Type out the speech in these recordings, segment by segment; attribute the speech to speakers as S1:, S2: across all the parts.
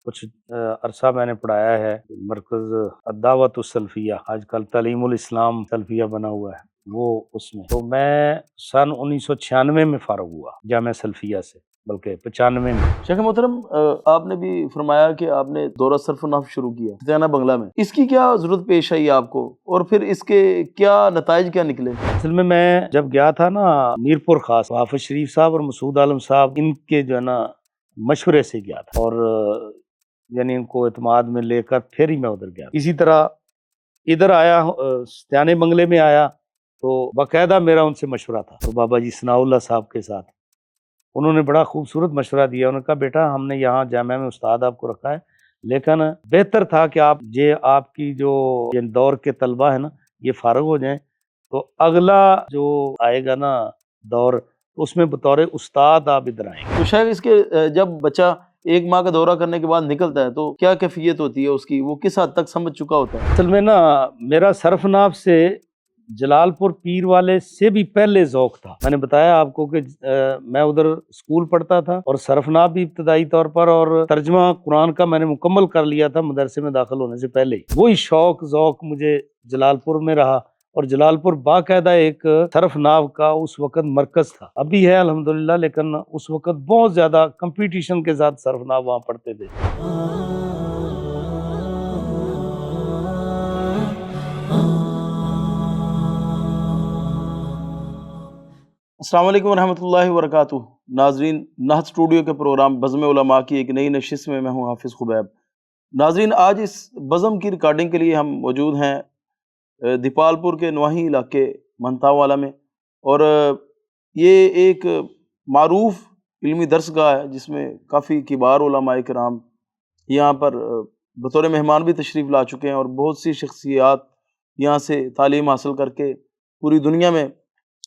S1: کچھ عرصہ میں نے پڑھایا ہے مرکز الدعوت السلفیہ، آج کل تعلیم الاسلام سلفیہ بنا ہوا ہے، وہ اس میں تو میں سن 1996 میں فارغ ہوا جامعہ سلفیہ سے، بلکہ 95 میں۔
S2: شیخ محترم، آپ نے بھی فرمایا کہ آپ نے دورہ صرف نحو شروع کیا فتح بنگلہ میں، اس کی کیا ضرورت پیش آئی آپ کو اور پھر اس کے کیا نتائج کیا نکلے؟
S1: اصل میں جب گیا تھا نا میر پور خاص، حافظ شریف صاحب اور مسعود عالم صاحب ان کے جو ہے نا مشورے سے گیا تھا، اور یعنی ان کو اعتماد میں لے کر پھر ہی میں ادھر گیا۔ اسی طرح ادھر آیا، ستیانے بنگلے میں آیا تو باقاعدہ میرا ان سے مشورہ تھا، اور بابا جی ثناء اللہ صاحب کے ساتھ انہوں نے بڑا خوبصورت مشورہ دیا۔ انہوں نے کہا بیٹا ہم نے یہاں جامعہ میں استاد آپ کو رکھا ہے، لیکن بہتر تھا کہ آپ کی جو دور کے طلبہ ہیں نا یہ فارغ ہو جائیں، تو اگلا جو آئے گا نا دور اس میں بطور استاد آپ ادھر آئیں گے۔
S2: تو شاید اس کے جب بچہ 1 ماہ کا دورہ کرنے کے بعد نکلتا ہے تو کیا کیفیت ہوتی ہے اس کی، وہ کس حد تک سمجھ چکا ہوتا ہے؟
S1: اصل میں نا میرا صرف ناف سے جلال پور پیر والے سے بھی پہلے ذوق تھا۔ میں نے بتایا آپ کو کہ میں ادھر اسکول پڑھتا تھا اور صرف ناف بھی ابتدائی طور پر، اور ترجمہ قرآن کا میں نے مکمل کر لیا تھا مدرسے میں داخل ہونے سے پہلے ہی۔ وہی شوق ذوق مجھے جلال پور میں رہا، اور جلال پور باقاعدہ ایک صرف ناو کا اس وقت مرکز تھا، ابھی ہے الحمدللہ، لیکن اس وقت بہت زیادہ کمپٹیشن کے ساتھ صرف ناو وہاں پڑھتے تھے۔
S2: السلام علیکم ورحمۃ اللہ وبرکاتہ۔ ناظرین، نہت اسٹوڈیو کے پروگرام بزم علماء کی ایک نئی نشست میں میں ہوں حافظ خبیب۔ ناظرین، آج اس بزم کی ریکارڈنگ کے لیے ہم موجود ہیں دیپال پور کے نواحی علاقے منتاو والا میں، اور یہ ایک معروف علمی درس گاہ ہے جس میں کافی کبار علماء کرام یہاں پر بطور مہمان بھی تشریف لا چکے ہیں، اور بہت سی شخصیات یہاں سے تعلیم حاصل کر کے پوری دنیا میں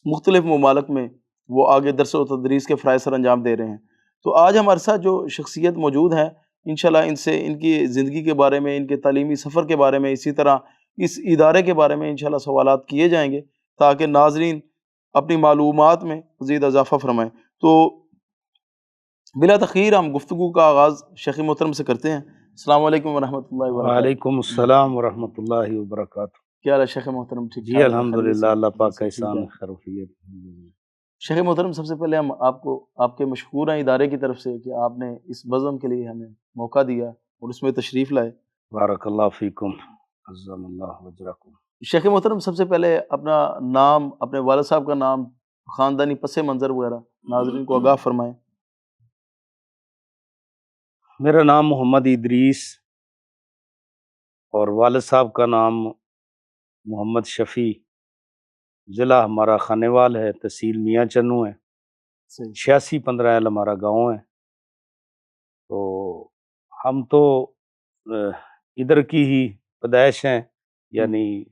S2: مختلف ممالک میں وہ آگے درس و تدریس کے فرائض سر انجام دے رہے ہیں۔ تو آج ہمارے ساتھ جو شخصیت موجود ہیں، انشاءاللہ ان سے ان کی زندگی کے بارے میں، ان کے تعلیمی سفر کے بارے میں، اسی طرح اس ادارے کے بارے میں انشاءاللہ سوالات کیے جائیں گے تاکہ ناظرین اپنی معلومات میں مزید اضافہ فرمائیں۔ تو بلا تخیر ہم گفتگو کا آغاز شیخ محترم سے کرتے ہیں۔ السلام علیکم ورحمۃ اللہ وبرکاتہ۔
S1: وعلیکم السلام ورحمۃ اللہ وبرکاتہ۔
S2: کیا حال ہے شیخ محترم؟ ٹھیک
S1: جی
S2: ٹھاک؟
S1: الحمدللہ، اللہ پاک کا احسان خیروفیت۔
S2: شیخ محترم، سب سے پہلے ہم آپ کو آپ کے مشکور ہیں ادارے کی طرف سے کہ آپ نے اس بزم کے لیے ہمیں موقع دیا اور اس میں تشریف لائے۔
S1: بارک اللہ فیکم، عظم اللہ اجرکم۔
S2: شیخ محترم، سب سے پہلے اپنا نام، اپنے والد صاحب کا نام، خاندانی پس منظر وغیرہ ناظرین کو آگاہ فرمائیں۔
S1: میرا نام محمد ادریس اور والد صاحب کا نام محمد شفیع، ضلع ہمارا خانیوال ہے، تحصیل میاں چنو ہے، 8615 ہمارا گاؤں ہے۔ تو ہم تو ادھر کی ہی پیدائش ہیں، یعنی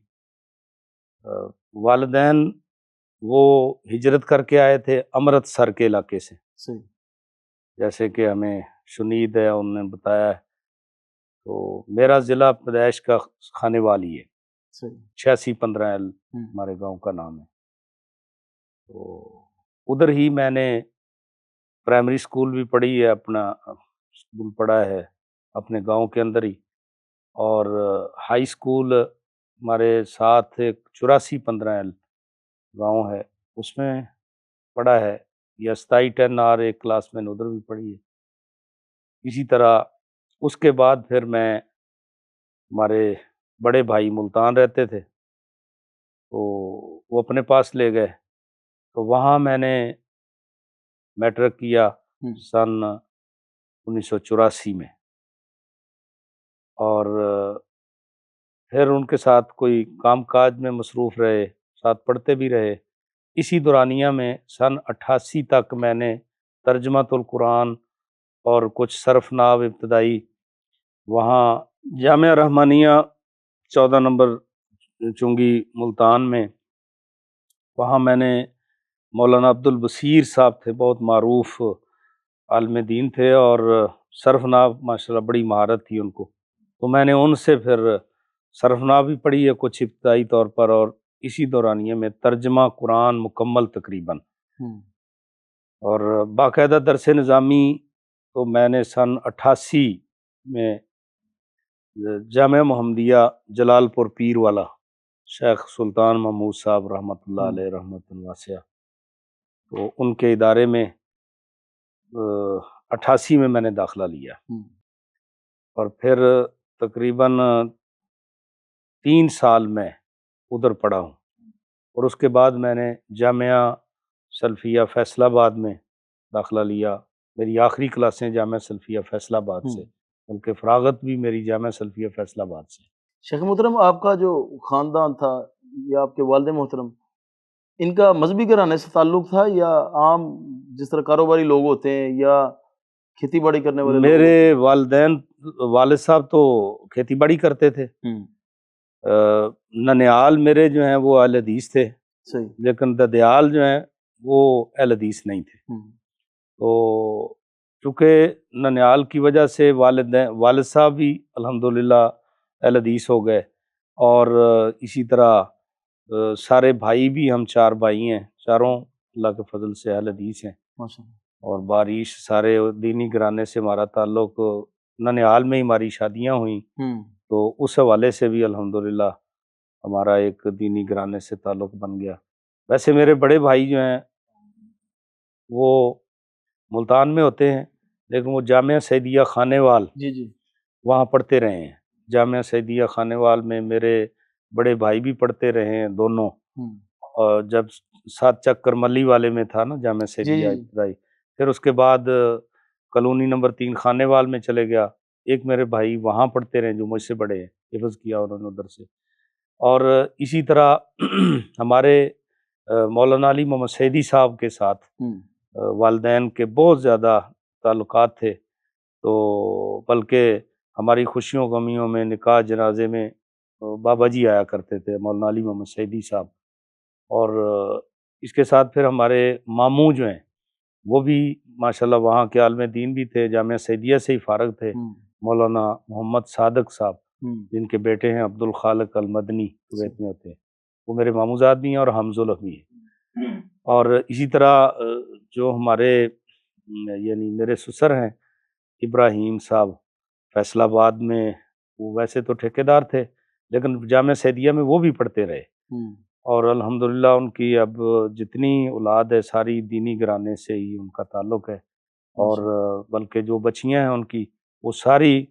S1: والدین وہ ہجرت کر کے آئے تھے امرتسر کے علاقے سے، جیسے کہ ہمیں شنید ہے انہوں نے بتایا ہے۔ تو میرا ضلع پیدائش کا خانیوال ہی ہے، 8615 ہمارے گاؤں کا نام ہے۔ تو ادھر ہی میں نے پرائمری اسکول بھی پڑھی ہے، اپنا اسکول پڑھا ہے اپنے گاؤں کے اندر ہی، اور ہائی اسکول ہمارے ساتھ ایک 8415 گاؤں ہے اس میں پڑھا ہے، یا 2710 ایک کلاس میں نے ادھر بھی پڑھی ہے۔ اسی طرح اس کے بعد پھر میں، ہمارے بڑے بھائی ملتان رہتے تھے تو وہ اپنے پاس لے گئے، تو وہاں میں نے میٹرک کیا سن 1984 میں، اور پھر ان کے ساتھ کوئی کام کاج میں مصروف رہے، ساتھ پڑھتے بھی رہے۔ اسی دورانیہ میں سن 88 تک میں نے ترجمۃ القرآن اور کچھ صرف ناو ابتدائی وہاں جامعہ رحمانیہ 14 نمبر چنگی ملتان میں، وہاں میں نے مولانا عبد البصیر صاحب تھے، بہت معروف عالم دین تھے، اور صرف ناو ماشاءاللہ بڑی مہارت تھی ان کو، تو میں نے ان سے پھر صرف ناو بھی پڑھی ہے کچھ ابتدائی طور پر، اور اسی دورانیے میں ترجمہ قرآن مکمل تقریباً، اور باقاعدہ درس نظامی تو میں نے سن 88 میں جامعہ محمدیہ جلال پور پیر والا شیخ سلطان محمود صاحب رحمۃ اللہ
S2: ہوں،
S1: علیہ رحمۃ واسعہ، تو ان کے ادارے میں 88 میں نے داخلہ لیا،
S2: ہوں،
S1: اور پھر تقریباً 3 سال میں ادھر پڑھا ہوں، اور اس کے بعد میں نے جامعہ سلفیہ فیصل آباد میں داخلہ لیا۔ میری آخری کلاسیں جامعہ سلفیہ فیصل آباد
S2: ہوں۔
S1: سے، بلکہ فراغت بھی میری جامعہ سلفیہ فیصل آباد سے۔
S2: شیخ محترم، آپ کا جو خاندان تھا یا آپ کے والد محترم، ان کا مذہبی گھرانے سے تعلق تھا یا عام جس طرح کاروباری لوگ ہوتے ہیں یا کھیتی باڑی کرنے والے لوگ
S1: میرے
S2: ہوتے
S1: والدین، والد صاحب تو کھیتی باڑی کرتے تھے،
S2: ہیں؟
S1: ننیال میرے جو ہیں وہ اہل حدیث تھے،
S2: صحیح۔
S1: لیکن ددیال جو ہیں وہ اہل حدیث نہیں تھے۔
S2: ہوں،
S1: تو چونکہ ننیال کی وجہ سے والد صاحب بھی الحمدللہ اہل حدیث ہو گئے، اور اسی طرح سارے بھائی بھی، ہم 4 بھائی ہیں، چاروں اللہ کے فضل سے اہل حدیث ہیں،
S2: ماشاء اللہ۔
S1: اور بارش سارے دینی گھرانے سے ہمارا تعلق، ننیال میں ہی ہماری شادیاں ہوئیں،
S2: ہوں،
S1: تو اس حوالے سے بھی الحمدللہ ہمارا ایک دینی گھرانے سے تعلق بن گیا۔ ویسے میرے بڑے بھائی جو ہیں وہ ملتان میں ہوتے ہیں، لیکن وہ جامعہ سعیدیہ خانے وال
S2: جی جی۔
S1: وہاں پڑھتے رہے ہیں۔ جامعہ سعیدیہ خانے وال میں میرے بڑے بھائی بھی پڑھتے رہے ہیں دونوں،
S2: ہوں،
S1: اور جب 7 چکر ملی والے میں تھا نا جامعہ
S2: جی
S1: سعیدیہ
S2: جی جی۔
S1: ابتدائی، پھر اس کے بعد کالونی نمبر 3 خانے وال میں چلے گیا۔ ایک میرے بھائی وہاں پڑھتے رہے جو مجھ سے بڑے ہیں، حفظ کیا انہوں نے ادھر سے۔ اور اسی طرح ہمارے مولانا علی محمد سعیدی صاحب کے ساتھ
S2: ہوں،
S1: والدین کے بہت زیادہ تعلقات تھے، تو بلکہ ہماری خوشیوں غمیوں میں، نکاح جنازے میں بابا جی آیا کرتے تھے، مولانا علی محمد سعیدی صاحب۔ اور اس کے ساتھ پھر ہمارے ماموں جو ہیں وہ بھی ماشاءاللہ وہاں کے عالم دین بھی تھے، جامعہ سعیدیہ سے ہی فارغ تھے،
S2: ہوں،
S1: مولانا محمد صادق صاحب،
S2: ہوں،
S1: جن کے بیٹے ہیں عبد الخالق المدنی،
S2: صحیح۔
S1: کویت میں ہوتے ہیں، وہ میرے ماموں زاد بھی ہیں اور حمزہ بھی ہیں۔ اور اسی طرح جو ہمارے یعنی میرے سسر ہیں ابراہیم صاحب، فیصل آباد میں، وہ ویسے تو ٹھیکیدار تھے لیکن جامعہ سعیدیہ میں وہ بھی پڑھتے رہے،
S2: ہوں،
S1: اور الحمدللہ ان کی اب جتنی اولاد ہے ساری دینی گھرانے سے ہی ان کا تعلق ہے، اور
S2: ماشاء اللہ۔
S1: بلکہ جو بچیاں ہیں ان کی وہ ساری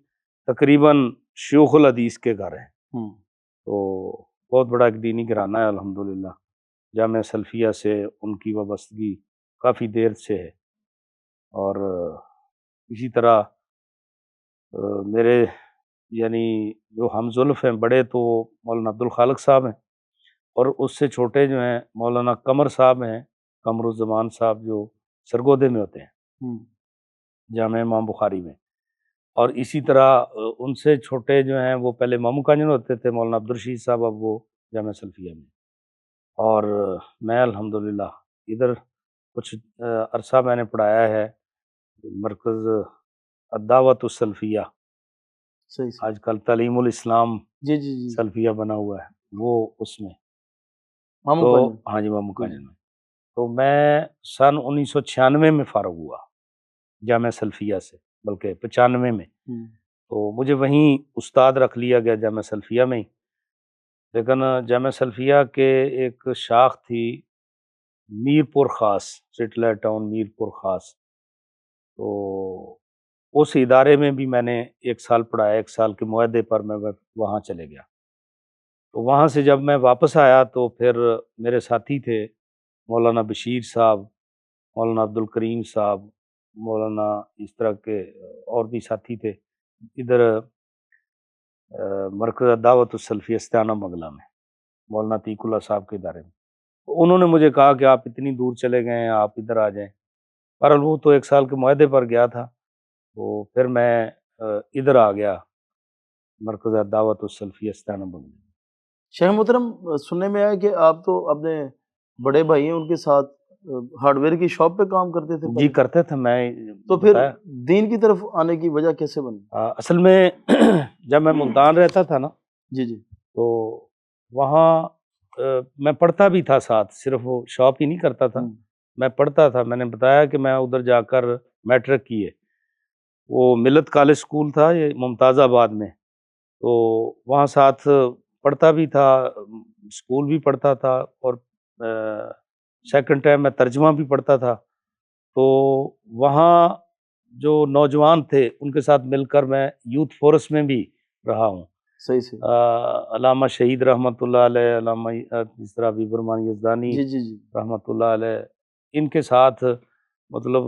S1: تقریباً شیوخ الحدیث کے گھر ہیں،
S2: ہوں،
S1: تو بہت بڑا ایک دینی گھرانہ ہے الحمدللہ۔ جامعہ سلفیہ سے ان کی وابستگی کافی دیر سے ہے، اور اسی طرح میرے یعنی جو ہم زلف ہیں بڑے تو مولانا عبد الخالق صاحب ہیں، اور اس سے چھوٹے جو ہیں مولانا قمر صاحب ہیں، قمر الزمان صاحب، جو سرگودے میں ہوتے ہیں
S2: ہوں،
S1: جامعہ امام بخاری میں۔ اور اسی طرح ان سے چھوٹے جو ہیں وہ پہلے مامو کانجن ہوتے تھے، مولانا عبدالرشید صاحب، اب وہ جامعہ سلفیہ میں۔ اور میں الحمدللہ ادھر کچھ عرصہ میں نے پڑھایا ہے، مرکز الدعوت السلفیہ،
S2: صحیح صحیح۔
S1: آج کل تعلیم الاسلام
S2: جی جی جی۔
S1: سلفیہ بنا ہوا ہے، وہ اس میں،
S2: ماموں
S1: تو
S2: کانجن۔
S1: ہاں جی مامو
S2: جی
S1: کانجن میں۔ تو میں سن 1996 میں فارغ ہوا جامعہ سلفیہ سے، بلکہ 95 میں،
S2: ہوں،
S1: تو مجھے وہیں استاد رکھ لیا گیا جامعہ سلفیہ میں ہی۔ لیکن جامعہ سلفیہ کے ایک شاخ تھی میر پور خاص، سیٹلائٹ ٹاؤن میر پور خاص، تو اس ادارے میں بھی میں نے 1 سال پڑھایا، 1 سال کے معاہدے پر میں وہاں چلے گیا۔ تو وہاں سے جب میں واپس آیا تو پھر میرے ساتھی تھے مولانا بشیر صاحب، مولانا عبد الکریم صاحب، مولانا اس طرح کے اور بھی ساتھی تھے ادھر مرکز دعوت السلفی استانہ منگلہ میں، مولانا عتیق اللہ صاحب کے ادارے میں۔ تو انہوں نے مجھے کہا کہ آپ اتنی دور چلے گئے ہیں، آپ ادھر آ جائیں۔ بہرحال وہ تو 1 سال کے معاہدے پر گیا تھا، تو پھر میں ادھر آ گیا مرکز دعوت السلفی استانہ منگلہ۔
S2: شیخ محترم، سننے میں آیا کہ آپ تو اپنے بڑے بھائی ہیں ان کے ساتھ ہارڈ ویئر کی شاپ پہ کام کرتے تھے
S1: جی
S2: پہلے،
S1: کرتے تھے، میں
S2: تو پھر
S1: بتایا۔
S2: دین کی طرف آنے کی وجہ کیسے بنی؟
S1: اصل میں جب میں ملتان رہتا تھا نا،
S2: جی جی۔
S1: تو وہاں میں پڑھتا بھی تھا ساتھ، صرف وہ شاپ ہی نہیں کرتا تھا،
S2: ہوں،
S1: میں پڑھتا تھا۔ میں نے بتایا کہ میں ادھر جا کر میٹرک کی ہے، وہ ملت کالج اسکول تھا یہ ممتاز آباد میں، تو وہاں ساتھ پڑھتا بھی تھا، اسکول بھی پڑھتا تھا، اور سیکنڈ ٹائم میں ترجمہ بھی پڑھتا تھا۔ تو وہاں جو نوجوان تھے ان کے ساتھ مل کر میں یوتھ فورس میں بھی رہا ہوں۔
S2: صحیح صحیح۔
S1: علامہ شہید رحمۃ اللہ علیہ، علامہ اس طرح بیبرمان یزدانی
S2: جی جی جی
S1: رحمۃ اللہ علیہ، ان کے ساتھ مطلب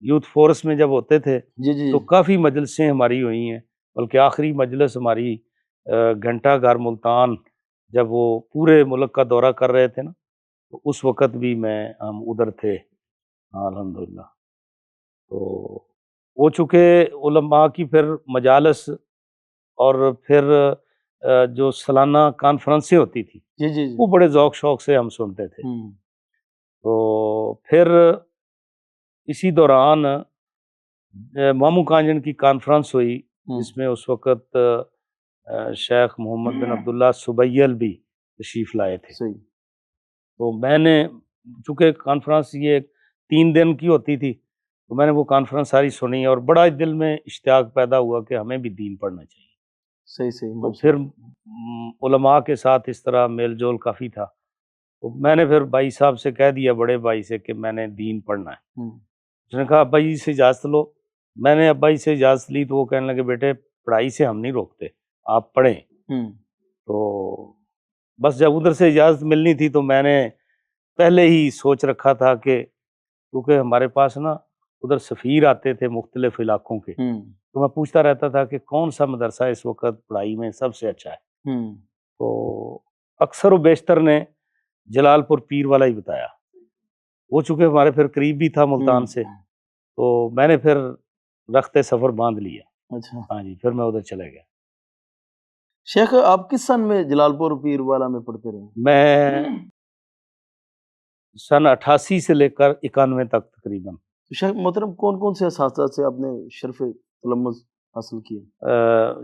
S1: یوتھ فورس میں جب ہوتے تھے
S2: جی جی
S1: تو کافی مجلسیں ہماری ہوئی ہیں، بلکہ آخری مجلس ہماری گھنٹہ گھر ملتان، جب وہ پورے ملک کا دورہ کر رہے تھے نا، تو اس وقت بھی ہم ادھر تھے۔ ہاں الحمدللہ۔ تو وہ چونکہ علماء کی پھر مجالس اور پھر جو سالانہ کانفرنسیں ہوتی تھی
S2: جی جی جی۔
S1: وہ بڑے ذوق شوق سے ہم سنتے تھے۔ تو پھر اسی دوران مامو کانجن کی کانفرنس ہوئی، جس میں اس وقت شیخ محمد بن عبداللہ سبیل بھی تشریف لائے تھے۔
S2: صحیح۔
S1: تو میں نے چونکہ کانفرنس یہ 3 دن کی ہوتی تھی، تو میں نے وہ کانفرنس ساری سنی اور بڑا دل میں اشتیاق پیدا ہوا کہ ہمیں بھی دین پڑھنا چاہیے۔
S2: صحیح صحیح۔
S1: تو پھر علماء کے ساتھ اس طرح میل جول کافی تھا، تو میں نے پھر بھائی صاحب سے کہہ دیا، بڑے بھائی سے، کہ میں نے دین پڑھنا ہے۔ اس نے کہا ابا جی سے اجازت لو۔ میں نے ابا جی سے اجازت لی تو وہ کہنے لگے بیٹے پڑھائی سے ہم نہیں روکتے، آپ پڑھیں۔ تو بس جب ادھر سے اجازت ملنی تھی تو میں نے پہلے ہی سوچ رکھا تھا کہ کیونکہ ہمارے پاس نا ادھر سفیر آتے تھے مختلف علاقوں کے، تو میں پوچھتا رہتا تھا کہ کون سا مدرسہ اس وقت پڑھائی میں سب سے اچھا ہے۔ تو اکثر و بیشتر نے جلال پور پیر والا ہی بتایا، وہ چونکہ ہمارے پھر قریب بھی تھا ملتان سے، تو میں نے پھر رخت سفر باندھ لیا۔
S2: اچھا
S1: ہاں جی، پھر میں ادھر چلے گیا۔
S2: شیخ آپ کس سن میں جلال پور پیر والا میں پڑھتے رہے؟
S1: میں سن 88 سے لے کر 91 تک تقریباً۔
S2: شیخ محترم کون کون سے اساتذہ سے آپ نے شرف تلمذ حاصل کیے؟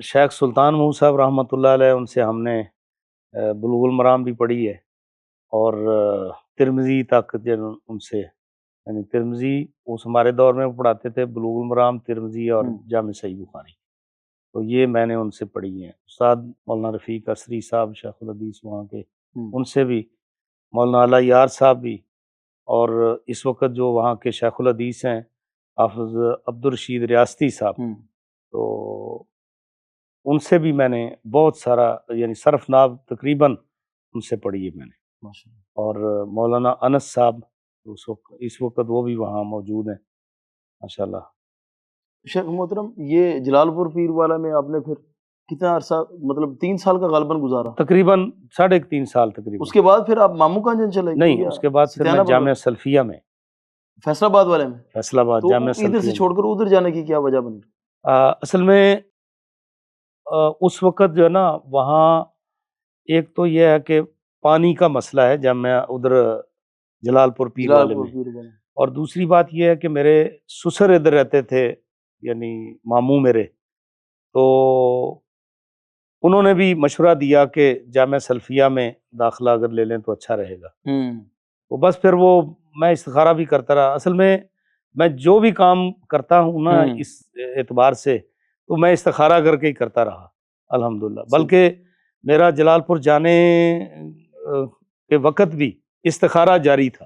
S1: شیخ سلطان محمود صاحب رحمۃ اللہ علیہ، ان سے ہم نے بلوغ المرام بھی پڑھی ہے، اور ترمذی تک ان سے، یعنی ترمذی اس ہمارے دور میں پڑھاتے تھے، بلوغ المرام، ترمذی اور جامع صحیح بخاری، تو یہ میں نے ان سے پڑھی ہیں۔ استاد مولانا رفیق اسری صاحب شیخ الحدیث وہاں کے، ان سے بھی، مولانا اعلیٰ یار صاحب بھی، اور اس وقت جو وہاں کے شیخ الحدیث ہیں حافظ عبدالرشید ریاستی صاحب، تو ان سے بھی میں نے بہت سارا، یعنی صرف ناب تقریباً ان سے پڑھی ہے میں نے، اور مولانا انس صاحب اس وقت وہ بھی وہاں موجود ہیں ماشاءاللہ۔
S2: شیخ محترم یہ جلال پور پیر والا میں آپ نے پھر کتنا عرصہ، مطلب 3 سال کا غالباً گزارا؟
S1: تقریباً 3.5 سال تقریباً۔
S2: اس کے بعد پھر آپ مامو کانجن چلے؟
S1: نہیں، اس کے بعد پھر میں جامعہ سلفیہ میں،
S2: فیصل آباد والے میں،
S1: فیصل آباد جامعہ
S2: ادھر سے
S1: سلفیہ
S2: چھوڑ کر ادھر جانے کی کیا وجہ بنی؟
S1: اصل میں اس وقت جو ہے نا وہاں ایک تو یہ ہے کہ پانی کا مسئلہ ہے جب میں ادھر جلال پور پیر والے میں، اور دوسری بات یہ ہے کہ میرے سسر ادھر رہتے تھے، یعنی ماموں میرے، تو انہوں نے بھی مشورہ دیا کہ جامعہ سلفیہ میں داخلہ اگر لے لیں تو اچھا رہے گا۔ تو بس پھر وہ میں استخارہ بھی کرتا رہا۔ اصل میں جو بھی کام کرتا ہوں نا اس اعتبار سے، تو میں استخارہ کر کے ہی کرتا رہا الحمدللہ، بلکہ میرا جلال پور جانے کے وقت بھی استخارہ جاری تھا۔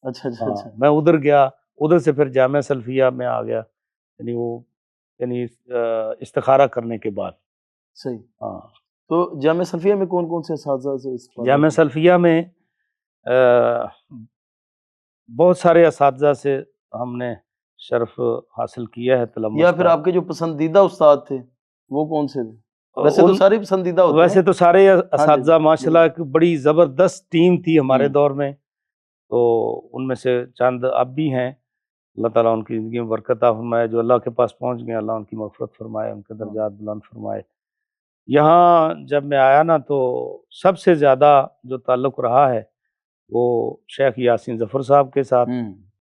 S2: اچھا اچھا اچھا۔
S1: میں ادھر گیا، ادھر سے پھر جامعہ سلفیہ میں آ گیا، یعنی استخارہ کرنے کے بعد۔
S2: صحیح۔
S1: ہاں،
S2: تو جامعہ سلفیہ میں کون کون سے اساتذہ سے؟
S1: جامعہ سلفیہ میں بہت سارے اساتذہ سے ہم نے شرف حاصل کیا ہے تلمذ
S2: یا پھر
S1: کا۔
S2: آپ کے جو پسندیدہ استاد تھے وہ کون سے تھے؟ ویسے تو سارے پسندیدہ ہوتے ہیں۔
S1: ویسے تو سارے اساتذہ ماشاءاللہ، ایک بڑی زبردست ٹیم تھی ہمارے دور میں، تو ان میں سے چند اب بھی ہیں، اللہ تعالیٰ ان کی زندگی میں برکت عطا فرمائے، جو اللہ کے پاس پہنچ گئے اللہ ان کی مغفرت فرمائے، ان کے درجات بلند فرمائے۔ یہاں جب میں آیا نا تو سب سے زیادہ جو تعلق رہا ہے وہ شیخ یاسین ظفر صاحب کے ساتھ،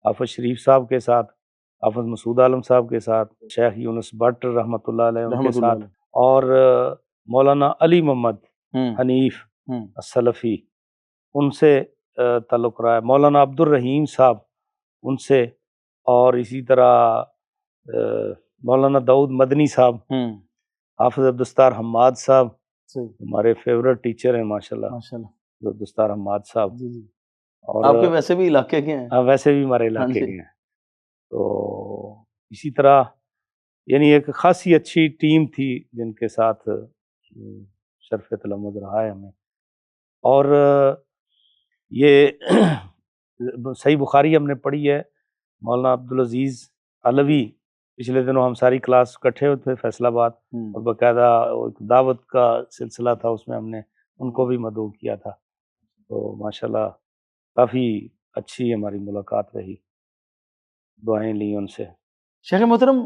S1: حافظ شریف صاحب کے ساتھ، حافظ مسعود عالم صاحب کے ساتھ، شیخ یونس بٹ رحمۃ اللہ علیہ ان کے ساتھ، اور مولانا علی محمد حنیف السلفی، ان سے تعلق رہا ہے، مولانا عبد الرحیم صاحب ان سے، اور اسی طرح مولانا داؤد مدنی صاحب، حافظ عبدالستار حماد صاحب
S2: صحیح،
S1: ہمارے فیورٹ ٹیچر ہیں ماشاءاللہ،
S2: ماشاءاللہ،
S1: عبدالستار حماد صاحب،
S2: جی جی،
S1: اور
S2: آپ کے ویسے بھی علاقے کے ہیں؟
S1: ویسے بھی ہمارے
S2: ہاں
S1: علاقے
S2: جی،
S1: کے ہیں۔ تو اسی طرح یعنی ایک خاصی اچھی ٹیم تھی جن کے ساتھ شرف تلمذ رہا ہے ہمیں۔ اور یہ صحیح بخاری ہم نے پڑھی ہے، مولانا عبدالعزیز علوی، پچھلے دنوں ہم ساری کلاس اکٹھے ہوئے تھے فیصل آباد، اور باقاعدہ ایک دعوت کا سلسلہ تھا، اس میں ہم نے ان کو بھی مدعو کیا تھا۔ تو ماشاءاللہ کافی اچھی ہماری ملاقات رہی، دعائیں لی ان سے۔
S2: شیخ محترم،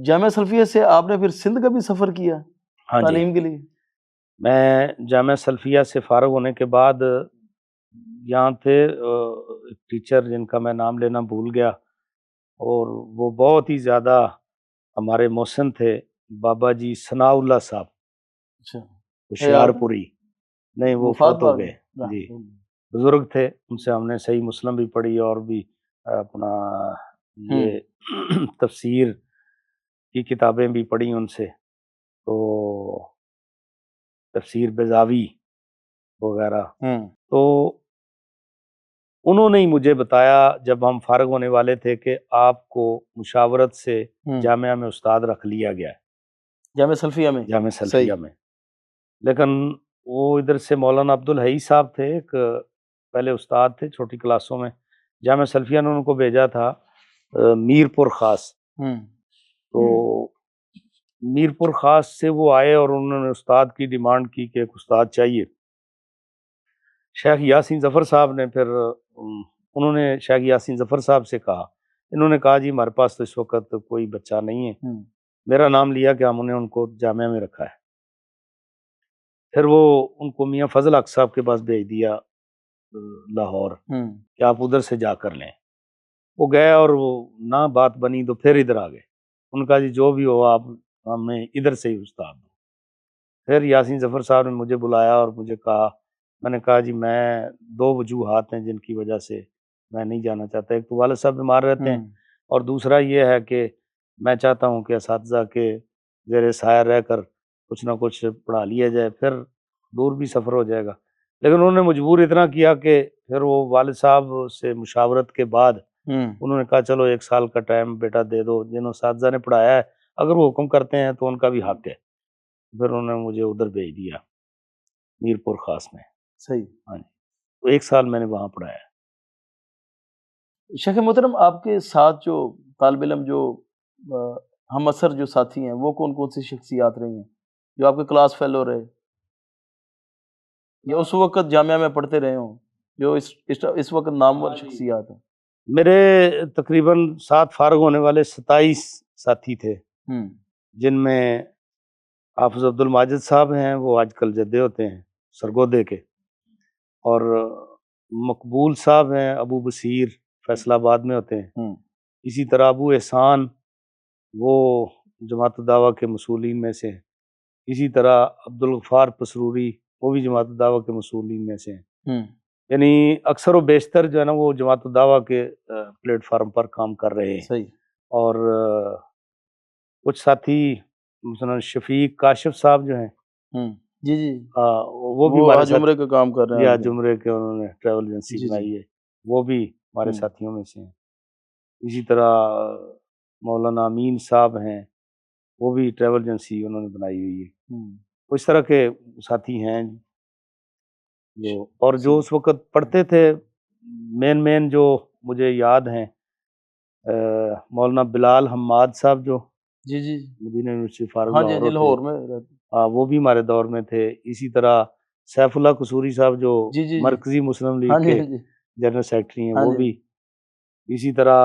S2: جامعہ سلفیہ سے آپ نے پھر سندھ کا بھی سفر کیا
S1: ہاں جی،
S2: تعلیم کے لیے؟
S1: میں جامعہ سلفیہ سے فارغ ہونے کے بعد یہاں تھے ایک ٹیچر جن کا میں نام لینا بھول گیا، اور وہ بہت ہی زیادہ ہمارے محسن تھے، بابا جی ثناء اللہ صاحب
S2: اچھا،
S1: ہوشیار پوری، نہیں وہ
S2: وفات
S1: فوت ہو
S2: پا
S1: گئے
S2: گئے؟
S1: جی، بزرگ تھے، ان سے ہم نے صحیح مسلم بھی پڑھی اور بھی اپنا یہ تفسیر کی کتابیں بھی پڑھی ان سے، تو تفسیر بیضاوی وغیرہ۔ تو انہوں نے ہی مجھے بتایا جب ہم فارغ ہونے والے تھے کہ آپ کو مشاورت سے جامعہ میں استاد رکھ لیا گیا ہے،
S2: جامعہ سلفیہ میں؟
S1: جامعہ سلفیہ میں، لیکن وہ ادھر سے مولانا عبدالحی صاحب تھے، ایک پہلے استاد تھے چھوٹی کلاسوں میں، جامعہ سلفیہ نے ان کو بھیجا تھا میر پور خاص، تو میر پور خاص سے وہ آئے اور انہوں نے استاد کی ڈیمانڈ کی کہ ایک استاد چاہیے۔ شیخ یاسین ظفر صاحب نے پھر انہوں نے شیخ یاسین ظفر صاحب سے کہا، انہوں نے کہا جی ہمارے پاس تو اس وقت کوئی بچہ نہیں ہے، میرا نام لیا کہ ہم نے ان کو جامعہ میں رکھا ہے۔ پھر وہ ان کو میاں فضل حق صاحب کے پاس بھیج دیا لاہور کہ آپ ادھر سے جا کر لیں۔ وہ گئے اور وہ نہ بات بنی تو پھر ادھر آ گئے، ان کا جی جو بھی ہو آپ ہمیں ادھر سے ہی استاد دو۔ پھر یاسین ظفر صاحب نے مجھے بلایا اور مجھے کہا، میں نے کہا جی میں دو وجوہات ہیں جن کی وجہ سے میں نہیں جانا چاہتا، ایک تو والد صاحب بیمار رہتے ہیں، اور دوسرا یہ ہے کہ میں چاہتا ہوں کہ اساتذہ کے زیر سایہ رہ کر کچھ نہ کچھ پڑھا لیا جائے، پھر دور بھی سفر ہو جائے گا۔ لیکن انہوں نے مجبور اتنا کیا کہ پھر وہ والد صاحب سے مشاورت کے بعد انہوں نے کہا چلو 1 سال کا ٹائم بیٹا دے دو، جن اساتذہ نے پڑھایا ہے اگر وہ حکم کرتے ہیں تو ان کا بھی حق ہے۔ پھر انہوں نے مجھے ادھر بھیج دیا میر پور خاص میں۔
S2: صحیح،
S1: ہاں جی، تو 1 سال میں نے وہاں پڑھایا۔
S2: شیخ محترم، آپ کے ساتھ جو طالب علم جو ہم اثر جو ساتھی ہیں وہ کون کون سی شخصیات رہی ہیں جو آپ کے کلاس فیلو رہے یا اس وقت جامعہ میں پڑھتے رہے ہوں، جو اس وقت نامور شخصیات ہیں؟
S1: میرے تقریباً ساتھ فارغ ہونے والے 27 ساتھی تھے، جن میں حافظ عبد الماجد صاحب ہیں، وہ آج کل جدے ہوتے ہیں سرگودے کے، اور مقبول صاحب ہیں ابو بصیر فیصل آباد میں ہوتے ہیں، اسی طرح ابو احسان وہ جماعت الدعوہ کے مسئولین میں سے ہیں، اسی طرح عبدالغفار پسروری وہ بھی جماعت الدعوہ کے مسئولین میں سے ہیں، یعنی اکثر و بیشتر جو ہے نا وہ جماعت الدعوہ کے پلیٹ فارم پر کام کر رہے ہیں۔
S2: صحیح،
S1: اور کچھ ساتھی مثلا شفیق کاشف صاحب جو ہیں،
S2: جی جی،
S1: وہ بھی ہمارے
S2: حج عمرے کا کام کر رہے ہیں،
S1: حج عمرے کے انہوں نے ٹریول ایجنسی بنائی ہے، وہ بھی ہمارے ساتھیوں میں سے ہیں۔ اسی طرح مولانا امین صاحب ہیں، وہ بھی ٹریول ایجنسی انہوں نے بنائی ہوئی ہے۔ اس طرح کے ساتھی ہیں جو، اور جو اس وقت پڑھتے تھے مین جو مجھے یاد ہیں، مولانا بلال حماد صاحب جو
S2: جی جی،
S1: مدینہ یونیورسٹی فارغ
S2: ہاں جی،
S1: لاہور
S2: میں
S1: وہ بھی ہمارے دور میں تھے۔ اسی طرح سیف اللہ قصوری صاحب جو مرکزی مسلم لیگ کے جنرل سیکرٹری ہیں، وہ بھی۔ اسی طرح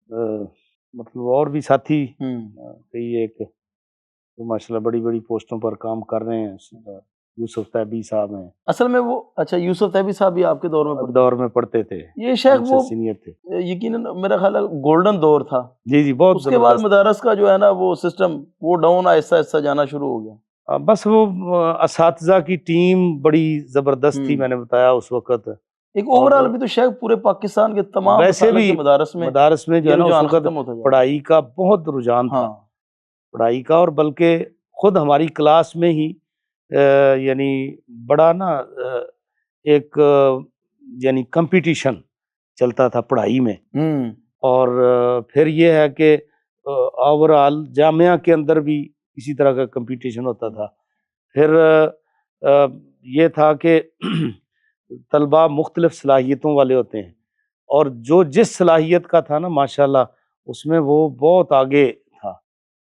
S1: مطلب اور بھی ساتھی کئی ایک ماشاءاللہ بڑی بڑی پوسٹوں پر کام کر رہے ہیں، یوسف تیبی صاحب ہیں،
S2: اصل میں وہ اچھا یوسف تیبی صاحب بھی آپ کے دور میں
S1: پڑھتے تھے،
S2: یہ شیخ وہ
S1: سینئر تھے
S2: یقیناً میرا خیال ہے گولڈن دور تھا۔
S1: جی بہت
S2: اس کے بعد مدارس کا جو ہے نا وہ سسٹم وہ ڈاؤن آہستہ آہستہ جانا شروع ہو گیا۔
S1: بس وہ اساتذہ کی ٹیم بڑی زبردست تھی، میں نے بتایا اس وقت
S2: ایک اوور آل بھی تو شیخ پورے پاکستان کے تمام
S1: ویسے بھی
S2: مدارس میں
S1: جو ہے نا اس وقت
S2: ختم ہوتا جا رہا ہے۔
S1: پڑھائی کا بہت رجحان تھا، پڑھائی کا، اور بلکہ خود ہماری کلاس میں ہی یعنی بڑا نا ایک یعنی کمپٹیشن چلتا تھا پڑھائی میں، اور پھر یہ ہے کہ اوور آل جامعہ کے اندر بھی اسی طرح کا کمپٹیشن ہوتا تھا۔ پھر یہ تھا کہ طلباء مختلف صلاحیتوں والے ہوتے ہیں، اور جو جس صلاحیت کا تھا نا ماشاءاللہ اس میں وہ بہت آگے تھا،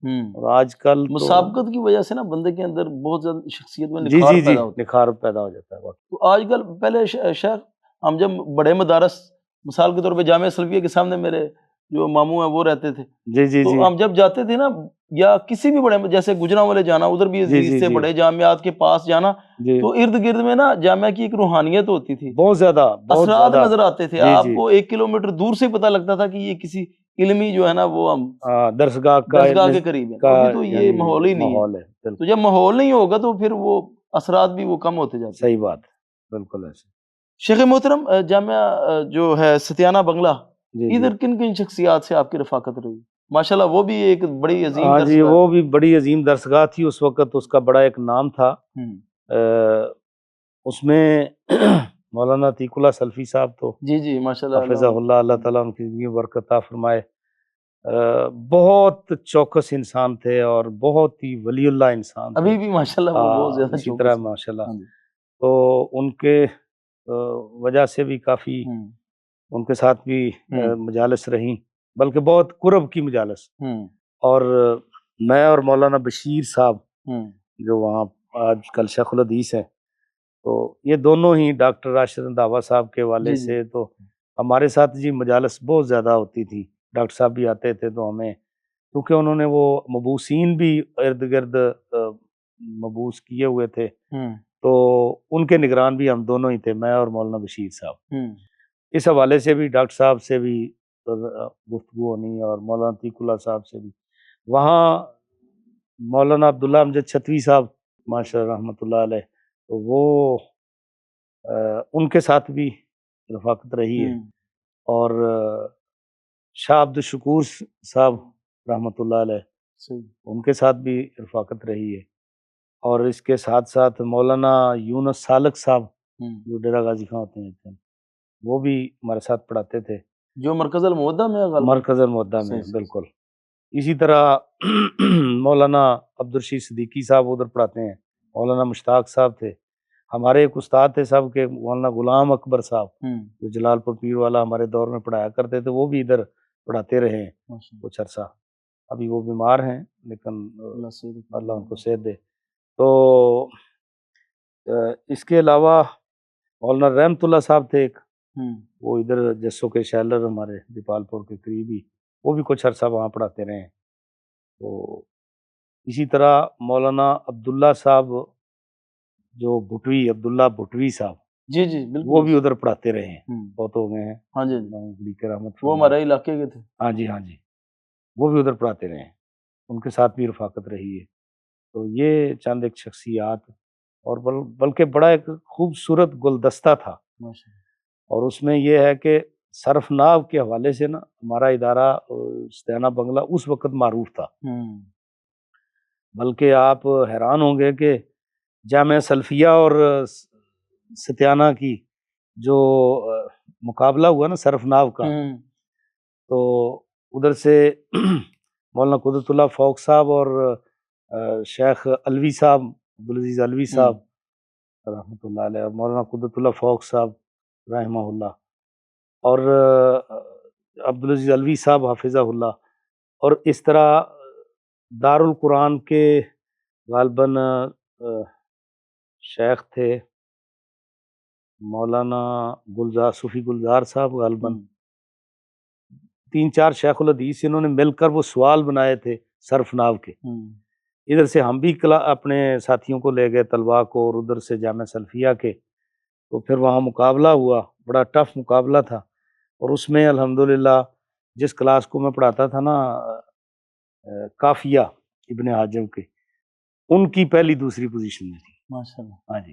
S1: اور آج کل
S2: مسابقت کی وجہ سے نا بندے کے اندر بہت زیادہ شخصیت میں
S1: جی
S2: نکھار
S1: جی جی
S2: پیدا ہوتا ہے۔
S1: نکھار پیدا ہو جاتا ہے۔
S2: تو آج کل پہلے شیخ ہم جب بڑے مدارس مثال کے طور پہ جامعہ سلفیہ کے سامنے میرے جو ماموں ہیں وہ رہتے تھے،
S1: جی جی
S2: تو
S1: جی
S2: ہم جب جاتے تھے نا یا کسی بھی بڑے جیسے گجرانوالے جانا، ادھر بھی
S1: جی
S2: عزیز
S1: جی
S2: سے
S1: جی
S2: بڑے جامعات کے پاس جانا،
S1: جی
S2: تو ارد گرد میں نا جامعہ کی ایک روحانیت ہوتی تھی،
S1: بہت زیادہ بہت
S2: اثرات
S1: زیادہ
S2: نظر آتے تھے،
S1: جی
S2: آپ
S1: جی
S2: کو 1 کلومیٹر دور سے پتہ لگتا تھا کہ یہ کسی علمی جو ہے نا وہ ہم
S1: درسگاہ
S2: درسگاہ کے قریب ہیں۔
S1: کا
S2: ابھی تو یہ
S1: یعنی
S2: ماحول ہی نہیں ہے،
S1: ماحول ہے،
S2: تو
S1: بالکل
S2: جب ماحول نہیں ہوگا تو پھر وہ اثرات بھی وہ کم ہوتے جاتے ہیں۔
S1: صحیح بات، بالکل ایسے۔
S2: شیخ محترم، جامعہ جو ہے ستیانہ بنگلہ،
S1: جی جی
S2: ادھر کن کن شخصیات سے آپ کی رفاقت رہی؟ ماشاءاللہ وہ بھی ایک بڑی عظیم
S1: ہاں جی،
S2: درسگاہ
S1: وہ بھی بڑی عظیم درسگاہ تھی اس وقت، اس کا بڑا ایک نام تھا۔ اس میں مولانا عتیق اللہ سلفی صاحب تو
S2: جی جی ماشاءاللہ،
S1: حفظہ اللہ، اللہ تعالیٰ ان کی زندگی میں برکت عطا فرمائے، بہت چوکس انسان تھے اور بہت ہی ولی اللہ انسان تھے،
S2: ابھی بھی ماشاءاللہ وہ بہت زیادہ
S1: اسی طرح
S2: چوکس
S1: ماشاءاللہ۔
S2: ہیں۔ ہاں جی۔
S1: تو ان کے وجہ سے بھی کافی ان کے ساتھ بھی مجالس رہیں، بلکہ بہت قرب کی مجالس، اور میں اور مولانا بشیر صاحب جو وہاں آج کل شیخ الحدیث ہیں، تو یہ دونوں ہی ڈاکٹر راشد رنداوا صاحب کے والے
S2: جی جی
S1: سے تو ہمارے ساتھ جی مجالس بہت زیادہ ہوتی تھی۔ ڈاکٹر صاحب بھی آتے تھے تو ہمیں، کیونکہ انہوں نے وہ مبوسین بھی ارد گرد مبوس کیے ہوئے تھے، تو ان کے نگران بھی ہم دونوں ہی تھے، میں اور مولانا بشیر صاحب۔ اس حوالے سے بھی ڈاکٹر صاحب سے بھی گفتگو ہونی، اور مولانا عتیق اللہ صاحب سے بھی۔ وہاں مولانا عبداللہ امجد چھتوی صاحب ماشاء اللہ رحمۃ اللہ علیہ، تو وہ ان کے ساتھ بھی رفاقت رہی ہے، اور شاہ عبد الشکور صاحب رحمۃ اللہ علیہ، ان کے ساتھ بھی رفاقت رہی ہے، اور اس کے ساتھ ساتھ مولانا یونس سالک صاحب جو ڈیرہ غازی خان ہوتے ہیں، وہ بھی ہمارے ساتھ پڑھاتے تھے،
S2: جو مرکز المودہ میں غالباً،
S1: مرکز المودہ میں، بالکل۔ اسی طرح مولانا عبدالرشید صدیقی صاحب ادھر پڑھاتے ہیں، مولانا مشتاق صاحب تھے، ہمارے ایک استاد تھے صاحب کے مولانا غلام اکبر صاحب جو جلال پور پیر والا ہمارے دور میں پڑھایا کرتے تھے، وہ بھی ادھر پڑھاتے رہے ہیں کچھ عرصہ، ابھی وہ بیمار ہیں لیکن اللہ ان کو صحت دے۔ تو اس کے علاوہ مولانا رحمت اللہ صاحب تھے ایک، وہ ادھر جسوں کے شیلر ہمارے دیپال پور کے قریب ہی، وہ بھی کچھ عرصہ وہاں پڑھاتے رہے ہیں۔ تو اسی طرح مولانا عبداللہ صاحب جو بھٹوی، عبداللہ بھٹوی صاحب،
S2: جی جی بالکل،
S1: وہ بھی ادھر پڑھاتے رہے ہیں، بہت ہو گئے ہیں،
S2: ہاں جی،
S1: رحمت
S2: وہ ہمارے علاقے کے تھے۔
S1: ہاں جی ہاں جی، وہ بھی ادھر پڑھاتے رہے ہیں، ان کے ساتھ بھی رفاقت رہی ہے۔ تو یہ چند ایک شخصیات، اور بلکہ بڑا ایک خوبصورت گلدستہ تھا، اور اس میں یہ ہے کہ صرف ناو کے حوالے سے نا ہمارا ادارہ ستیانہ بنگلہ اس وقت معروف تھا، بلکہ آپ حیران ہوں گے کہ جامعہ سلفیہ اور ستیانہ کی جو مقابلہ ہوا نا صرف ناو کا، تو ادھر سے مولانا قدرت اللہ فوق صاحب اور شیخ علوی صاحب، عبدالعزیز علوی صاحب رحمۃ اللہ علیہ، اور مولانا قدرت اللہ فوق صاحب رحمہ اللہ، اور عبدالعزیز علوی صاحب حافظہ اللہ، اور اس طرح دارالقرآن کے غالباً شیخ تھے مولانا گلزار، صوفی گلزار صاحب، غالباً 3-4 شیخ الحدیث انہوں نے مل کر وہ سوال بنائے تھے صرف ناو کے۔ ادھر سے ہم بھی اپنے ساتھیوں کو لے گئے، طلباء کو، اور ادھر سے جامعہ سلفیہ کے، تو پھر وہاں مقابلہ ہوا، بڑا ٹف مقابلہ تھا، اور اس میں الحمدللہ جس کلاس کو میں پڑھاتا تھا نا کافیہ ابن حاجب کے، ان کی پہلی دوسری پوزیشن میں تھی،
S2: ماشاءاللہ۔
S1: ہاں جی۔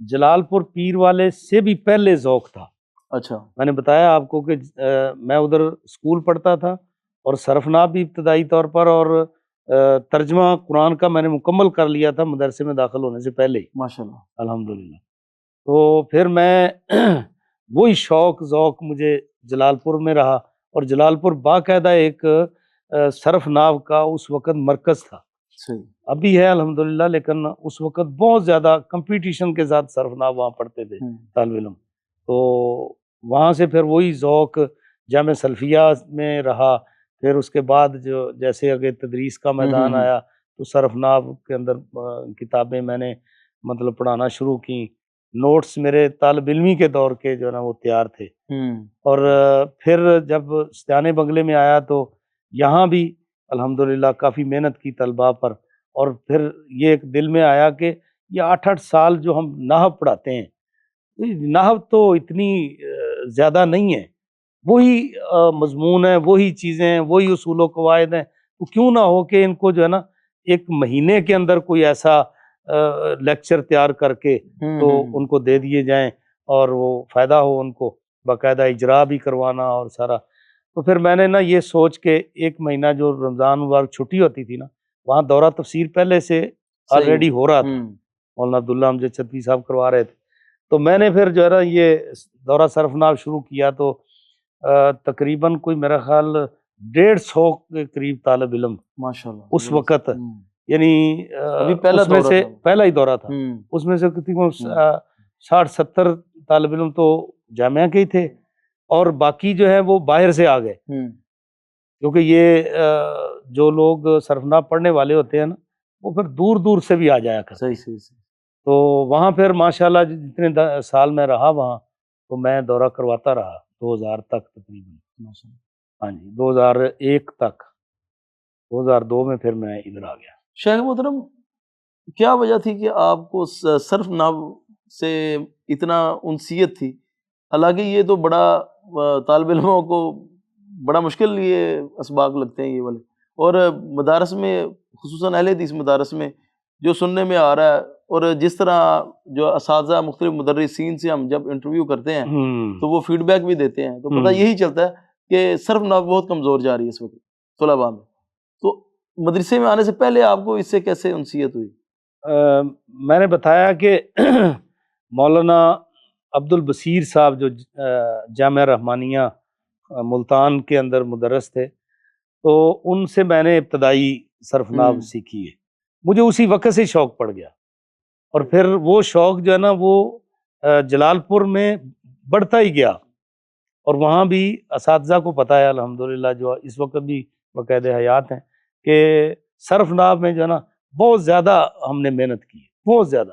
S1: جلال پور پیر والے سے بھی پہلے ذوق تھا.
S2: اچھا.
S1: میں نے بتایا آپ کو کہ میں ادھر اسکول پڑھتا تھا اور صرف بھی ابتدائی طور پر، اور ترجمہ قرآن کا میں نے مکمل کر لیا تھا مدرسے میں داخل ہونے سے پہلے ہی
S2: ماشاءاللہ.
S1: الحمدللہ. تو پھر میں وہی شوق ذوق مجھے جلال پور میں رہا، اور جلال پور باقاعدہ ایک صرف ناو کا اس وقت مرکز تھا.
S2: صحیح.
S1: ابھی ہے الحمدللہ، لیکن اس وقت بہت زیادہ کمپٹیشن کے ساتھ صرف ناو وہاں پڑھتے تھے طالب علم. تو وہاں سے پھر وہی ذوق جامع سلفیہ میں رہا. پھر اس کے بعد جو جیسے اگر تدریس کا میدان آیا تو صرف ناو کے اندر کتابیں میں نے مطلب پڑھانا شروع کی. نوٹس میرے طالب علمی کے دور کے جو ہے نا وہ تیار تھے. اور پھر جب ستیانے بنگلے میں آیا تو یہاں بھی الحمدللہ کافی محنت کی طلباء پر، اور پھر یہ ایک دل میں آیا کہ یہ 8 سال جو ہم نحو پڑھاتے ہیں، نحو تو اتنی زیادہ نہیں ہے، وہی مضمون ہے، وہی چیزیں ہیں، وہی اصول و قواعد ہیں، تو کیوں نہ ہو کہ ان کو جو ہے نا ایک مہینے کے اندر کوئی ایسا لیکچر تیار کر کے تو ان کو دے دیے جائیں اور وہ فائدہ ہو ان کو، باقاعدہ اجرا بھی کروانا اور سارا. تو پھر میں نے نا یہ سوچ کے ایک مہینہ جو رمضان مبارک چھٹی ہوتی تھی نا، وہاں دورہ تفسیر پہلے سے آلریڈی ہو رہا تھا، مولانا عبداللہ امجد چھتوی صاحب کروا رہے تھے. تو میں نے پھر جو ہے نا یہ دورہ صرف ناو شروع کیا. تو تقریباً کوئی میرا خیال 150 کے قریب طالب علم
S2: ماشاءاللہ
S1: اس وقت، یعنی
S2: ابھی پہلا
S1: اس میں
S2: دورہ
S1: سے
S2: تھا.
S1: پہلا ہی دورہ تھا. اس میں سے تقریباً 60-70 طالب علم تو جامعہ کے ہی تھے، اور باقی جو ہے وہ باہر سے آ گئے، کیونکہ یہ جو لوگ صرف ناو پڑھنے والے ہوتے ہیں نا وہ پھر دور دور سے بھی آ جایا کرتے ہیں.
S2: صحیح.
S1: تو وہاں پھر ماشاءاللہ جتنے سال میں رہا وہاں، تو میں دورہ کرواتا رہا 2000 تک تقریباً. ہاں جی 2001 تک. 2002 میں پھر میں ادھر آ گیا.
S2: شیخ محترم، کیا وجہ تھی کہ آپ کو صرف ناو سے اتنا انسیت تھی؟ حالانکہ یہ تو بڑا طالب علموں کو بڑا مشکل یہ اسباق لگتے ہیں یہ والے، اور مدارس میں خصوصاً اہل حدیث مدارس میں جو سننے میں آ رہا ہے، اور جس طرح جو اساتذہ مختلف مدرسین سے ہم جب انٹرویو کرتے ہیں تو وہ فیڈ بیک بھی دیتے ہیں، تو پتہ یہی چلتا ہے کہ صرف ناو بہت کمزور جا رہی ہے اس وقت طلباء میں. تو مدرسے میں آنے سے پہلے آپ کو اس سے کیسے انسیت ہوئی؟
S1: میں نے بتایا کہ مولانا عبد البصیر صاحب جو جامعہ رحمانیہ ملتان کے اندر مدرس تھے، تو ان سے میں نے ابتدائی صرف ناو سیکھی ہے. مجھے اسی وقت سے شوق پڑ گیا، اور پھر وہ شوق جو ہے نا وہ جلال پور میں بڑھتا ہی گیا. اور وہاں بھی اساتذہ کو پتہ ہے الحمدللہ جو اس وقت بھی باقاعدہ حیات ہیں کہ صرف ناو میں جو ہے نا بہت زیادہ ہم نے محنت کی ہے، بہت زیادہ.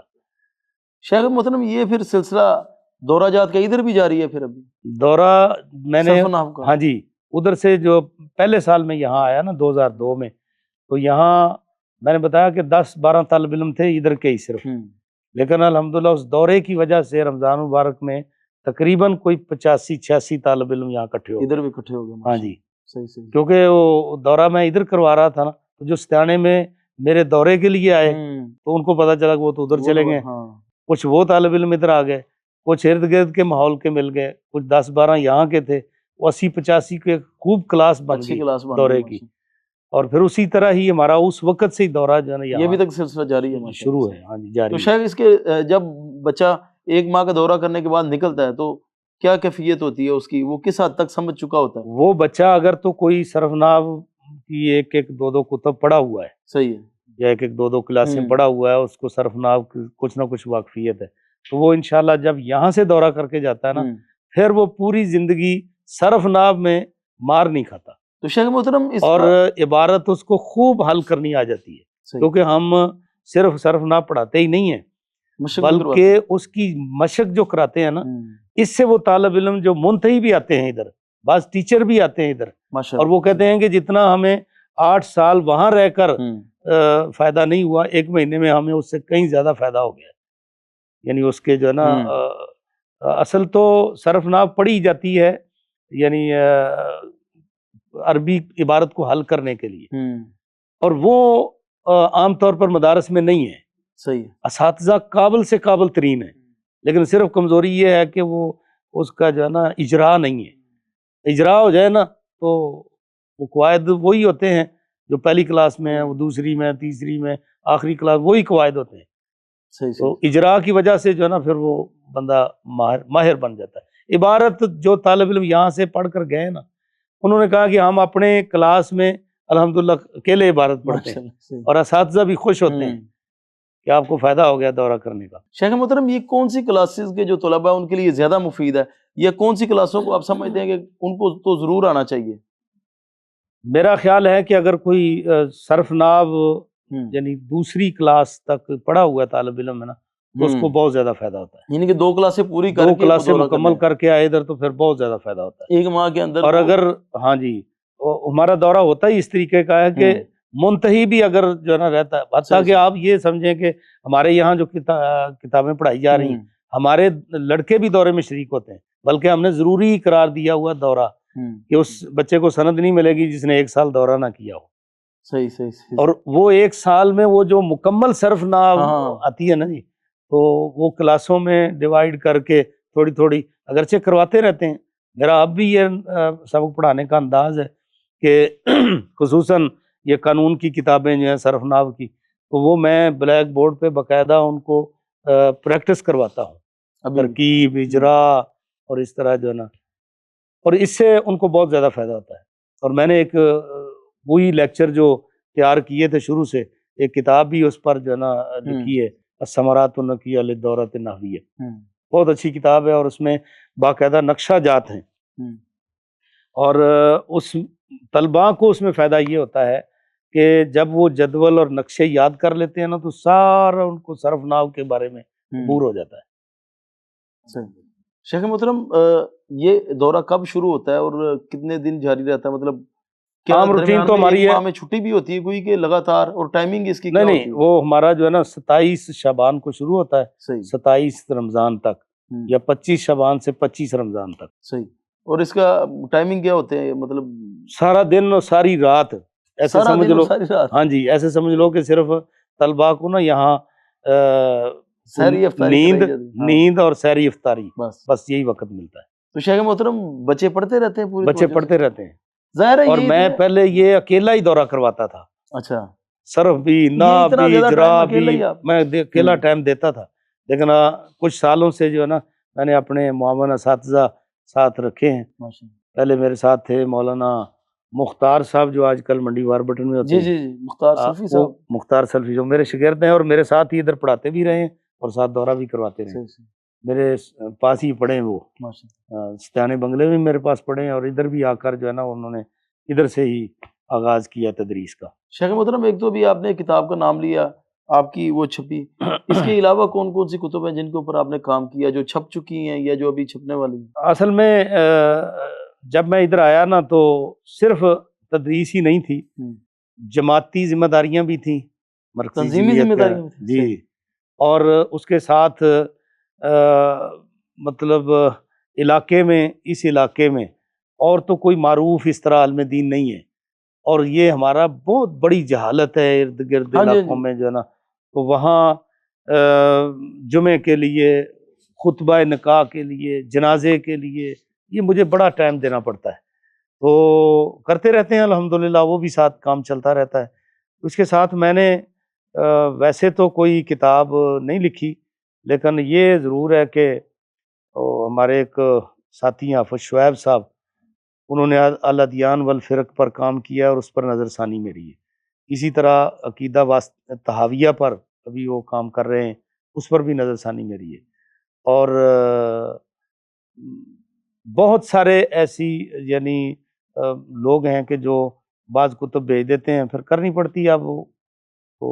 S2: شیخ محترم، یہ پھر سلسلہ دورہ جات کا ادھر بھی جاری ہے پھر ابھی
S1: دورہ میں نے؟
S2: صرف ناو کا.
S1: ہاں جی، ادھر سے جو پہلے سال میں یہاں آیا نا 2002 میں، تو یہاں میں نے بتایا کہ 10-12 طالب علم تھے ادھر کے ہی صرف. لیکن الحمدللہ اس دورے کی وجہ سے رمضان مبارک میں تقریباً کوئی 85-86 طالب علم یہاں اکٹھے ہو گئے.
S2: ادھر بھی اکٹھے ہو گئے.
S1: ہاں جی،
S2: صحیح.
S1: کیونکہ وہ دورہ میں ادھر کروا رہا تھا نا، تو جو ستیانے میں میرے دورے کے لیے آئے تو ان کو پتہ چلا کہ وہ تو ادھر چلے گئے. کچھ وہ طالب علم ادھر آ گئے، کچھ ارد گرد کے ماحول کے مل گئے، کچھ 10-12 یہاں کے تھے، وہ 80-85 کے خوب کلاس بن گئی دورے کی. اور پھر اسی طرح ہی ہمارا اس وقت سے ہی دورہ جو ہے نا
S2: یہ بھی تک سلسلہ جاری ہے،
S1: شروع ہے. ہاں جی جاری.
S2: تو شاید اس کے جب بچہ 1 ماہ کا دورہ کرنے کے بعد نکلتا ہے تو کیا کیفیت ہوتی ہے اس کی؟ وہ کس حد تک سمجھ چکا ہوتا ہے؟
S1: وہ بچہ اگر تو کوئی صرف ناو کی 1-2 کتب پڑھا ہوا ہے،
S2: صحیح ہے،
S1: یا 1-2 کلاسیں پڑھا ہوا ہے، اس کو صرف ناو کی کچھ نہ کچھ واقفیت ہے، تو وہ انشاءاللہ جب یہاں سے دورہ کر کے جاتا ہے نا، پھر وہ پوری زندگی صرف ناو میں مار نہیں کھاتا.
S2: تو شیخ محترم
S1: اور عبارت اس کو خوب حل کرنی آ جاتی ہے، کیونکہ ہم صرف صرف ناو پڑھاتے ہی نہیں ہیں، بلکہ اس کی مشق جو کراتے ہیں نا، اس سے وہ طالب علم جو منتہی بھی آتے ہیں ادھر، بعض ٹیچر بھی آتے ہیں ادھر، اور وہ کہتے ہیں کہ جتنا ہمیں 8 سال وہاں رہ کر فائدہ نہیں ہوا، 1 مہینے میں ہمیں اس سے کہیں زیادہ فائدہ ہو گیا. یعنی اس کے جو ہے نا اصل تو صرف ناو پڑھی جاتی ہے یعنی عربی عبارت کو حل کرنے کے لیے، اور وہ عام طور پر مدارس میں نہیں ہے.
S2: صحیح.
S1: اساتذہ قابل سے قابل ترین ہیں، لیکن صرف کمزوری یہ ہے کہ وہ اس کا جو ہے نا اجرا نہیں ہے. اجرا ہو جائے نا تو وہ قواعد وہی ہوتے ہیں جو پہلی کلاس میں ہیں، وہ دوسری میں، تیسری میں، آخری کلاس وہی قواعد ہوتے ہیں.
S2: صحیح
S1: تو
S2: صحیح
S1: اجرا کی وجہ سے جو ہے نا پھر وہ بندہ ماہر بن جاتا ہے. عبارت جو طالب علم یہاں سے پڑھ کر گئے نا، انہوں نے کہا کہ ہم اپنے کلاس میں الحمدللہ اکیلے عبارت پڑھتے ہیں
S2: ماشاءاللہ صحیح.
S1: اور اساتذہ بھی خوش ہوتے ہیں کہ آپ کو فائدہ ہو گیا دورہ کرنے کا.
S2: شیخ محترم، یہ کون سی کلاسز کے جو طلباء ہیں ان کے لیے زیادہ مفید ہے، یا کون سی کلاسوں کو آپ سمجھتے ہیں کہ ان کو تو ضرور آنا چاہیے؟
S1: میرا خیال ہے کہ اگر کوئی صرف ناو یعنی دوسری کلاس تک پڑھا ہوا ہے طالب علم ہے نا، تو اس کو بہت زیادہ فائدہ ہوتا ہے.
S2: یعنی کہ 2 کلاسیں پوری کر
S1: دو
S2: کے
S1: کلاسیں
S2: دورہ
S1: مکمل کر کے آئے ادھر تو پھر بہت زیادہ فائدہ ہوتا ہے.
S2: 1 ماہ کے اندر.
S1: اور اگر ہاں جی ہمارا دورہ ہوتا ہی اس طریقے کا ہے کہ منتہی بھی اگر جو ہے نا رہتا ہے، حتیٰ کہ آپ یہ سمجھیں کہ ہمارے یہاں جو کتابیں پڑھائی جا رہی ہیں، ہمارے لڑکے بھی دورے میں شریک ہوتے ہیں، بلکہ ہم نے ضروری قرار دیا ہوا دورہ کہ اس بچے کو سند نہیں ملے گی جس نے 1 سال دورہ نہ کیا ہو.
S2: صحیح صحیح.
S1: اور وہ 1 سال میں وہ جو مکمل صرف نہ آتی ہے نا جی، تو وہ کلاسوں میں ڈیوائیڈ کر کے تھوڑی تھوڑی اگرچہ کرواتے رہتے ہیں. میرا اب بھی یہ سبق پڑھانے کا انداز ہے کہ خصوصاً یہ قانون کی کتابیں جو ہیں صرف نحو کی، تو وہ میں بلیک بورڈ پہ باقاعدہ ان کو پریکٹس کرواتا ہوں، ترکیب، اجرا اور اس طرح جو ہے نا، اور اس سے ان کو بہت زیادہ فائدہ ہوتا ہے. اور میں نے ایک وہی لیکچر جو تیار کیے تھے شروع سے، ایک کتاب بھی اس پر جو ہے نا لکھی ہے، الثمرات النقیہ للدورۃ النحویہ. بہت اچھی کتاب ہے اور اس میں باقاعدہ نقشہ جات ہیں. اور اس طلباء کو اس میں فائدہ یہ ہوتا ہے کہ جب وہ جدول اور نقشے یاد کر لیتے ہیں نا، تو سارا ان کو صرف نحو کے بارے میں عبور ہو جاتا ہے.
S2: شیخ محترم، یہ دورہ کب شروع ہوتا ہے اور کتنے دن جاری رہتا ہے؟ مطلب کیا
S1: عام روٹین تو ہماری
S2: ماہ میں چھٹی بھی ہوتی ہے کوئی کہ لگاتار، اور ٹائمنگ اس کی کیا ہوتی ہے؟
S1: نہیں، وہ ہمارا جو ہے نا 27 شعبان کو شروع ہوتا ہے،
S2: صحیح.
S1: 27 رمضان تک، یا 25 شعبان سے 25 رمضان تک.
S2: صحیح. اور اس کا ٹائمنگ کیا ہوتے ہیں؟ مطلب
S1: سارا دن اور ساری رات، ایسے سمجھ لو. ہاں جی، ایسے سمجھ لو کہ صرف طلباء کو نا یہاں نیند اور سحری افطاری، بس یہی وقت ملتا ہے.
S2: تو شیخ محترم، بچے پڑھتے رہتے ہیں؟
S1: بچے پڑھتے رہتے ہیں.
S2: ظاہر ہے.
S1: اور میں پہلے یہ اکیلا ہی دورہ کرواتا تھا.
S2: اچھا.
S1: صرف بھی، نحو بھی، اجرا بھی، میں اکیلا ٹائم دیتا تھا. لیکن کچھ سالوں سے جو ہے نا میں نے اپنے معاون اساتذہ ساتھ رکھے ہیں. پہلے میرے ساتھ تھے مولانا مختار صاحب، جو آج کل منڈی واربٹن میں ہوتے ہیں.
S2: جی، مختار سلفی صاحب.
S1: مختار سلفی جو میرے شاگرد ہیں اور میرے ساتھ ہی ادھر پڑھاتے بھی رہے ہیں اور ساتھ دورہ بھی کرواتے رہے. میرے پاس ہی پڑھے ہیں وہ، ستانے بنگلے میں میرے پاس پڑھے ہیں، اور ادھر بھی آ کر جو ہے نا انہوں نے ادھر سے ہی آغاز کیا تدریس کا.
S2: شیخ محترم، ایک تو بھی آپ نے کتاب کا نام لیا، آپ کی وہ چھپی، اس کے علاوہ کون کون سی کتب ہیں جن کے اوپر آپ نے کام کیا، جو چھپ چکی ہیں یا جو ابھی چھپنے والی ہیں؟
S1: اصل میں جب میں ادھر آیا نا تو صرف تدریس ہی نہیں تھی، جماعتی ذمہ داریاں بھی تھیں،
S2: تنظیمی ذمہ داریاں
S1: جی. اور اس کے ساتھ مطلب علاقے میں، اس علاقے میں اور تو کوئی معروف اس طرح عالم دین نہیں ہے، اور یہ ہمارا بہت بڑی جہالت ہے ارد گرد علاقوں میں جو ہے نا. تو وہاں جمعے کے لیے، خطبہ نکاح کے لیے، جنازے کے لیے، یہ مجھے بڑا ٹائم دینا پڑتا ہے. تو کرتے رہتے ہیں الحمدللہ، وہ بھی ساتھ کام چلتا رہتا ہے. اس کے ساتھ میں نے ویسے تو کوئی کتاب نہیں لکھی، لیکن یہ ضرور ہے کہ ہمارے ایک ساتھی ہیں حافظ شعیب صاحب، انہوں نے الادیان والفرق پر کام کیا اور اس پر نظر ثانی میری ہے. اسی طرح عقیدہ تحاویہ پر ابھی وہ کام کر رہے ہیں، اس پر بھی نظر ثانی میری ہے. اور بہت سارے ایسی یعنی لوگ ہیں کہ جو بعض کتب بھیج دیتے ہیں، پھر کرنی پڑتی ہے. اب تو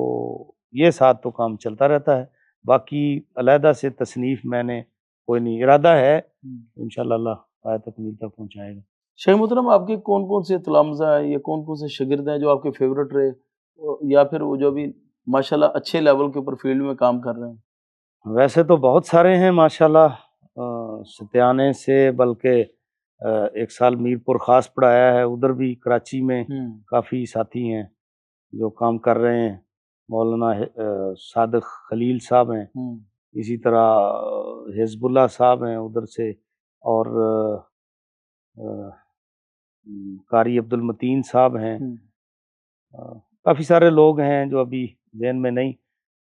S1: یہ ساتھ تو کام چلتا رہتا ہے. باقی علیحدہ سے تصنیف میں نے کوئی نہیں، ارادہ ہے انشاءاللہ اللہ آیت تکمیل تک پہنچائے گا.
S2: شیخ محترم، آپ کے کون کون سے تلامذہ ہیں یا کون کون سے شاگرد ہیں جو آپ کے فیورٹ رہے، یا پھر وہ جو بھی ماشاءاللہ اچھے لیول کے اوپر فیلڈ میں کام کر رہے ہیں؟
S1: ویسے تو بہت سارے ہیں ماشاءاللہ، ستیانے سے، بلکہ 1 سال میر پور خاص پڑھایا ہے، ادھر بھی کراچی میں کافی ساتھی ہیں جو کام کر رہے ہیں. مولانا صادق خلیل صاحب ہیں، اسی طرح حزب اللہ صاحب ہیں ادھر سے، اور قاری عبد المتین صاحب ہیں، کافی سارے لوگ ہیں جو ابھی ذہن میں نہیں۔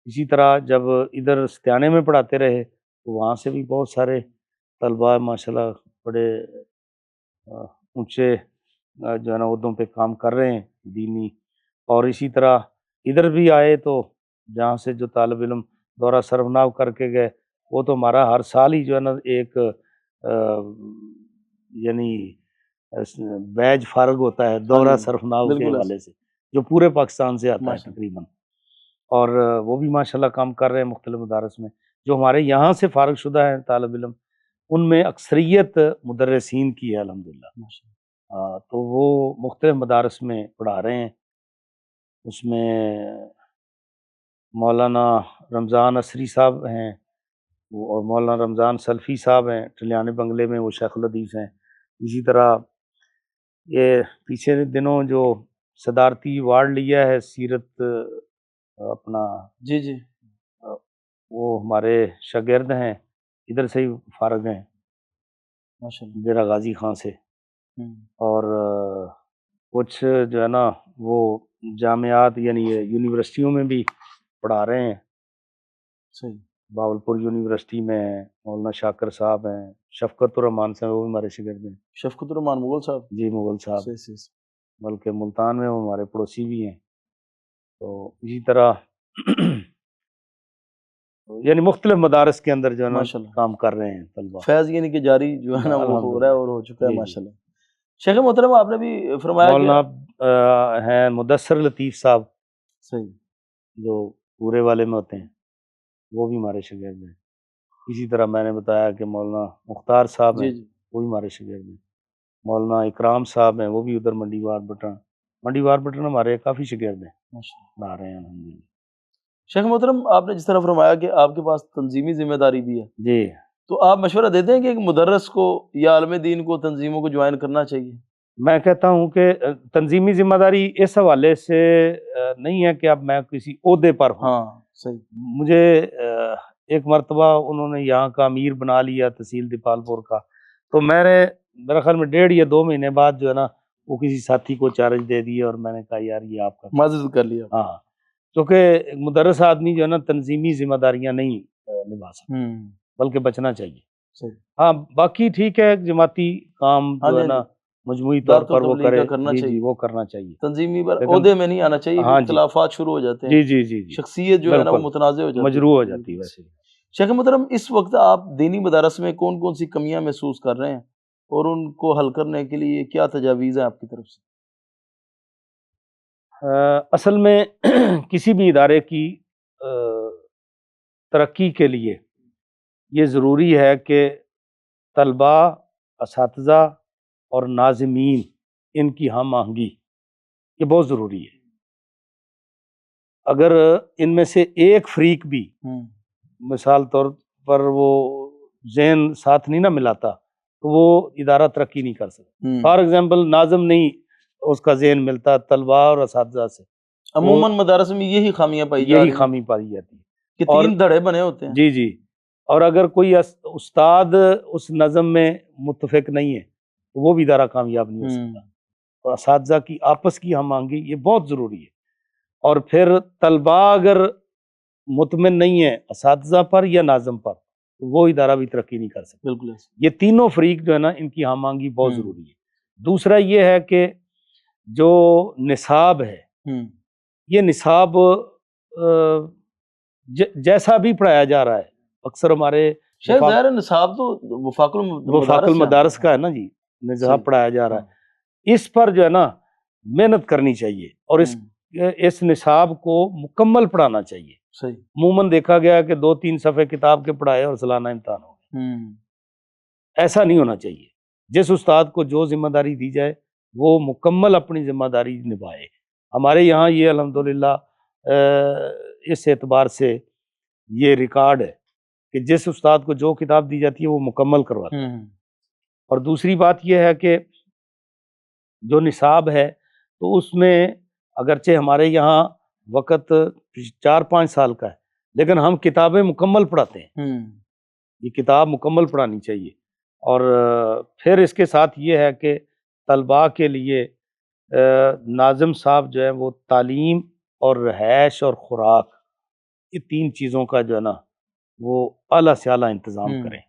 S1: اسی طرح جب ادھر ستیانے میں پڑھاتے رہے تو وہاں سے بھی بہت سارے طلباء ماشاءاللہ بڑے اونچے جو ہے نا عہدوں پہ کام کر رہے ہیں دینی، اور اسی طرح ادھر بھی آئے تو جہاں سے جو طالب علم دورہ سربناو کر کے گئے وہ تو ہمارا ہر سال ہی جو ہے نا ایک یعنی بیج فارغ ہوتا ہے دورہ سربناو کے حوالے سے، جو پورے پاکستان سے آتا ہے تقریباً، اور وہ بھی ماشاءاللہ کام کر رہے ہیں مختلف مدارس میں۔ جو ہمارے یہاں سے فارغ شدہ ہیں طالب علم ان میں اکثریت مدرسین کی ہے الحمدللہ، تو وہ مختلف مدارس میں پڑھا رہے ہیں۔ اس میں مولانا رمضان عصری صاحب ہیں اور مولانا رمضان سلفی صاحب ہیں ٹلیانے بنگلے میں، وہ شیخ الحدیث ہیں۔ اسی طرح یہ پیچھے دنوں جو صدارتی ایوارڈ لیا ہے سیرت اپنا،
S2: جی
S1: وہ ہمارے شاگرد ہیں ادھر سے ہی فارغ ہیں ڈیرہ غازی خان سے، اور کچھ جو ہے نا وہ جامعات یعنی یونیورسٹیوں میں بھی پڑھا رہے ہیں۔ باولپور یونیورسٹی میں مولانا شاکر صاحب ہیں، شفقت الرحمان صاحب وہ بھی ہمارے شاگرد ہیں۔
S2: شفقت الرحمان مغل صاحب؟
S1: جی مغل صاحب، بلکہ ملتان میں وہ ہمارے پڑوسی بھی ہیں۔ تو اسی طرح یعنی مختلف مدارس کے اندر جو ہے نا کام کر رہے ہیں طلبا،
S2: فیض یعنی کہ جاری جو ہے نا وہ ہو رہا ہے اور ہو چکا ہے ماشاءاللہ۔ شیخ محترم آپ نے بھی فرمایا
S1: مولانا ہیں مدثر لطیف صاحب،
S2: صحیح،
S1: جو پورے والے میں ہوتے ہیں، وہ بھی ہمارے شاگرد ہیں۔ اسی طرح میں نے بتایا کہ مولانا مختار صاحب ہیں، وہ بھی ہمارے شاگرد ہیں۔ مولانا اکرام صاحب ہیں، وہ بھی ادھر منڈی وار بٹن ہمارے کافی شاگرد ہیں، پڑھا رہے ہیں الحمدللہ۔
S2: شیخ محترم آپ نے جس طرح فرمایا کہ آپ کے پاس تنظیمی ذمہ داری بھی ہے،
S1: جی،
S2: تو آپ مشورہ دیتے ہیں کہ ایک مدرس کو یا عالم دین کو تنظیموں کو جوائن کرنا چاہیے؟
S1: میں کہتا ہوں کہ تنظیمی ذمہ داری اس حوالے سے نہیں ہے کہ اب میں کسی عہدے پر ہوں۔
S2: ہاں صحیح۔
S1: مجھے ایک مرتبہ انہوں نے یہاں کا امیر بنا لیا تحصیل دیپال پور کا، تو میرے خیال میں 1.5 یا 2 مہینے بعد جو ہے نا وہ کسی ساتھی کو چارج دے دیا اور میں نے کہا یار یہ آپ کا
S2: معزز کر لیا۔
S1: ہاں، کیونکہ مدرس آدمی جو ہے نا تنظیمی ذمہ داریاں نہیں نبھا سکتا، بلکہ بچنا چاہیے۔ ہاں باقی ٹھیک ہے، جماعتی کام جو ہے نا مجموعی طور پر وہ کرے، جی وہ کرنا چاہیے،
S2: تنظیمی پر عہدے میں نہیں آنا چاہیے، اختلافات شروع ہو جاتے ہیں،
S1: جی
S2: شخصیت جو ہے نا وہ متنازع ہو جاتی ہے،
S1: مجروح ہو جاتی ہے۔ ویسے
S2: شیخ محترم اس وقت آپ دینی مدارس میں کون کون سی کمیاں محسوس کر رہے ہیں اور ان کو حل کرنے کے لیے کیا تجاویز ہیں آپ کی طرف سے؟
S1: اصل میں کسی بھی ادارے کی ترقی کے لیے یہ ضروری ہے کہ طلباء، اساتذہ اور ناظمین ان کی ہم آہنگی یہ بہت ضروری ہے۔ اگر ان میں سے ایک فریق بھی مثال طور پر وہ ذہن ساتھ نہیں نہ ملاتا تو وہ ادارہ ترقی نہیں کر سکتا۔ فار ایگزامپل ناظم نہیں اس کا ذہن ملتا طلباء اور اساتذہ سے،
S2: عموماً مدارس میں یہی خامیاں پائی
S1: جاتی ہیں
S2: کہ 3 دھڑے بنے ہوتے ہیں۔
S1: جی اور اگر کوئی استاد اس نظم میں متفق نہیں ہے تو وہ بھی ادارہ کامیاب نہیں ہو سکتا۔ اور اساتذہ کی آپس کی ہم آہنگی یہ بہت ضروری ہے، اور پھر طلباء اگر مطمئن نہیں ہے اساتذہ پر یا ناظم پر تو وہ ادارہ بھی ترقی نہیں کر سکتا۔
S2: بالکل، یہ
S1: تینوں فریق جو ہے نا ان کی ہم آہنگی بہت ضروری ہے۔ دوسرا یہ ہے کہ جو نصاب ہے یہ نصاب جیسا بھی پڑھایا جا رہا ہے، اکثر ہمارے
S2: نصاب تو وفاق
S1: المدارس کا ہے نا جی، نصاب پڑھایا جا رہا ہے، اس پر جو ہے نا محنت کرنی چاہیے اور اس نصاب کو مکمل پڑھانا چاہیے۔ عموماً دیکھا گیا کہ 2-3 صفحے کتاب کے پڑھائے اور سالانہ امتحان ہو گئے، ایسا نہیں ہونا چاہیے۔ جس استاد کو جو ذمہ داری دی جائے وہ مکمل اپنی ذمہ داری نبھائے۔ ہمارے یہاں یہ الحمدللہ اس اعتبار سے یہ ریکارڈ ہے کہ جس استاد کو جو کتاب دی جاتی ہے وہ مکمل کرواتا ہے۔ اور دوسری بات یہ ہے کہ جو نصاب ہے تو اس میں اگرچہ ہمارے یہاں وقت 4-5 سال کا ہے لیکن ہم کتابیں مکمل پڑھاتے ہیں، یہ کتاب مکمل پڑھانی چاہیے۔ اور پھر اس کے ساتھ یہ ہے کہ طلباء کے لیے ناظم صاحب جو ہے وہ تعلیم اور رہائش اور خوراک، یہ 3 چیزوں کا جو ہے نا وہ اعلیٰ سے اعلیٰ انتظام کریں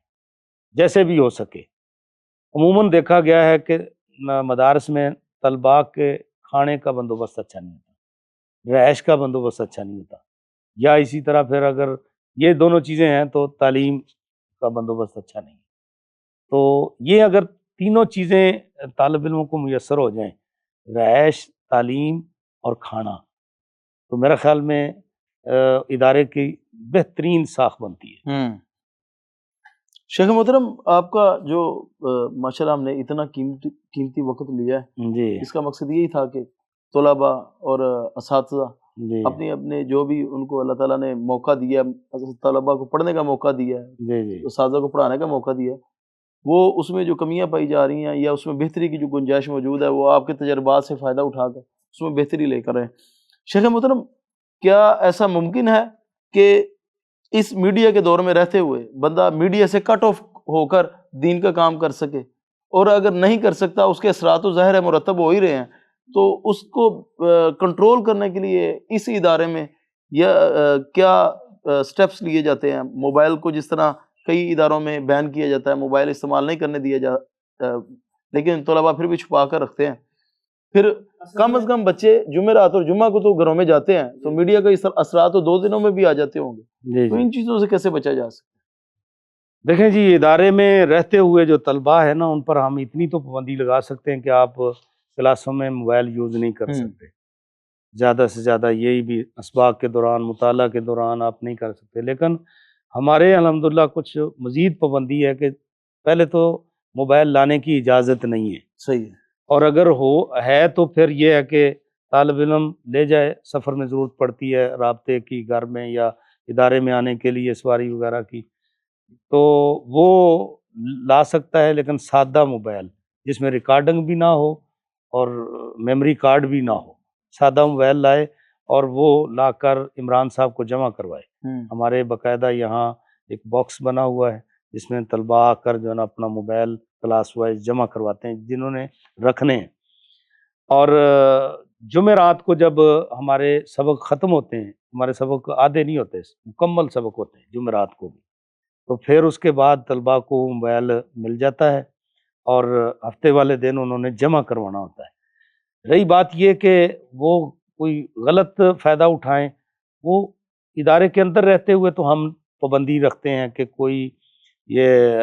S1: جیسے بھی ہو سکے۔ عموماً دیکھا گیا ہے کہ مدارس میں طلباء کے کھانے کا بندوبست اچھا نہیں ہوتا، رہائش کا بندوبست اچھا نہیں ہوتا، یا اسی طرح پھر اگر یہ دونوں چیزیں ہیں تو تعلیم کا بندوبست اچھا نہیں ہے۔ تو یہ اگر تینوں چیزیں طالب علموں کو میسر ہو جائیں، رہائش، تعلیم اور کھانا، تو میرا خیال میں ادارے کی بہترین ساکھ بنتی ہے۔
S2: شیخ محترم، آپ کا جو ماشاءاللہ ہم نے اتنا قیمتی وقت لیا ہے،
S1: جی
S2: اس کا مقصد یہی تھا کہ طلباء اور اساتذہ
S1: جی
S2: اپنے جو بھی ان کو اللہ تعالیٰ نے موقع دیا، طلباء کو پڑھنے کا موقع دیا ہے،
S1: جی جی
S2: اساتذہ کو پڑھانے کا موقع دیا ہے، وہ اس میں جو کمیاں پائی جا رہی ہیں یا اس میں بہتری کی جو گنجائش موجود ہے، وہ آپ کے تجربات سے فائدہ اٹھا کر اس میں بہتری لے کر رہے ہیں۔ شیخ محترم، کیا ایسا ممکن ہے کہ اس میڈیا کے دور میں رہتے ہوئے بندہ میڈیا سے کٹ آف ہو کر دین کا کام کر سکے؟ اور اگر نہیں کر سکتا، اس کے اثرات تو ظاہر ہے مرتب ہو ہی رہے ہیں، تو اس کو کنٹرول کرنے کے لیے اس ادارے میں یا کیا سٹیپس لیے جاتے ہیں؟ موبائل کو جس طرح کئی اداروں میں بین کیا جاتا ہے، موبائل استعمال نہیں کرنے دیا لیکن طلباء پھر بھی چھپا کر رکھتے ہیں، پھر کم از کم بچے جمعرات اور جمعہ کو تو گھروں میں جاتے ہیں، تو میڈیا کا اثرات تو 2 دنوں میں بھی آ جاتے ہوں گے،
S1: جی
S2: تو
S1: جی
S2: ان چیزوں سے کیسے بچا جا سکتا
S1: دیکھیں جی، ادارے میں رہتے ہوئے جو طلباء ہیں نا، ان پر ہم اتنی تو پابندی لگا سکتے ہیں کہ آپ کلاسوں میں موبائل یوز نہیں کر
S2: ہے؟
S1: سکتے، زیادہ سے زیادہ یہی بھی اسباق کے دوران، مطالعہ کے دوران آپ نہیں کر سکتے۔ لیکن ہمارے الحمدللہ کچھ مزید پابندی ہے کہ پہلے تو موبائل لانے کی اجازت نہیں ہے،
S2: صحیح ہے۔
S1: اور اگر ہے تو پھر یہ ہے کہ طالب علم لے جائے، سفر میں ضرورت پڑتی ہے رابطے کی، گھر میں یا ادارے میں آنے کے لیے سواری وغیرہ کی، تو وہ لا سکتا ہے، لیکن سادہ موبائل جس میں ریکارڈنگ بھی نہ ہو اور میموری کارڈ بھی نہ ہو، سادہ موبائل لائے اور وہ لا کر عمران صاحب کو جمع کروائے۔ ہمارے باقاعدہ یہاں ایک باکس بنا ہوا ہے جس میں طلباء آ کر جو ہے نا اپنا موبائل کلاس وائز جمع کرواتے ہیں جنہوں نے رکھنے ہیں۔ اور جمعرات کو جب ہمارے سبق ختم ہوتے ہیں، ہمارے سبق آدھے نہیں ہوتے، مکمل سبق ہوتے ہیں جمعرات کو بھی، تو پھر اس کے بعد طلباء کو موبائل مل جاتا ہے اور ہفتے والے دن انہوں نے جمع کروانا ہوتا ہے۔ رہی بات یہ کہ وہ کوئی غلط فائدہ اٹھائیں، وہ ادارے کے اندر رہتے ہوئے تو ہم پابندی رکھتے ہیں کہ کوئی یہ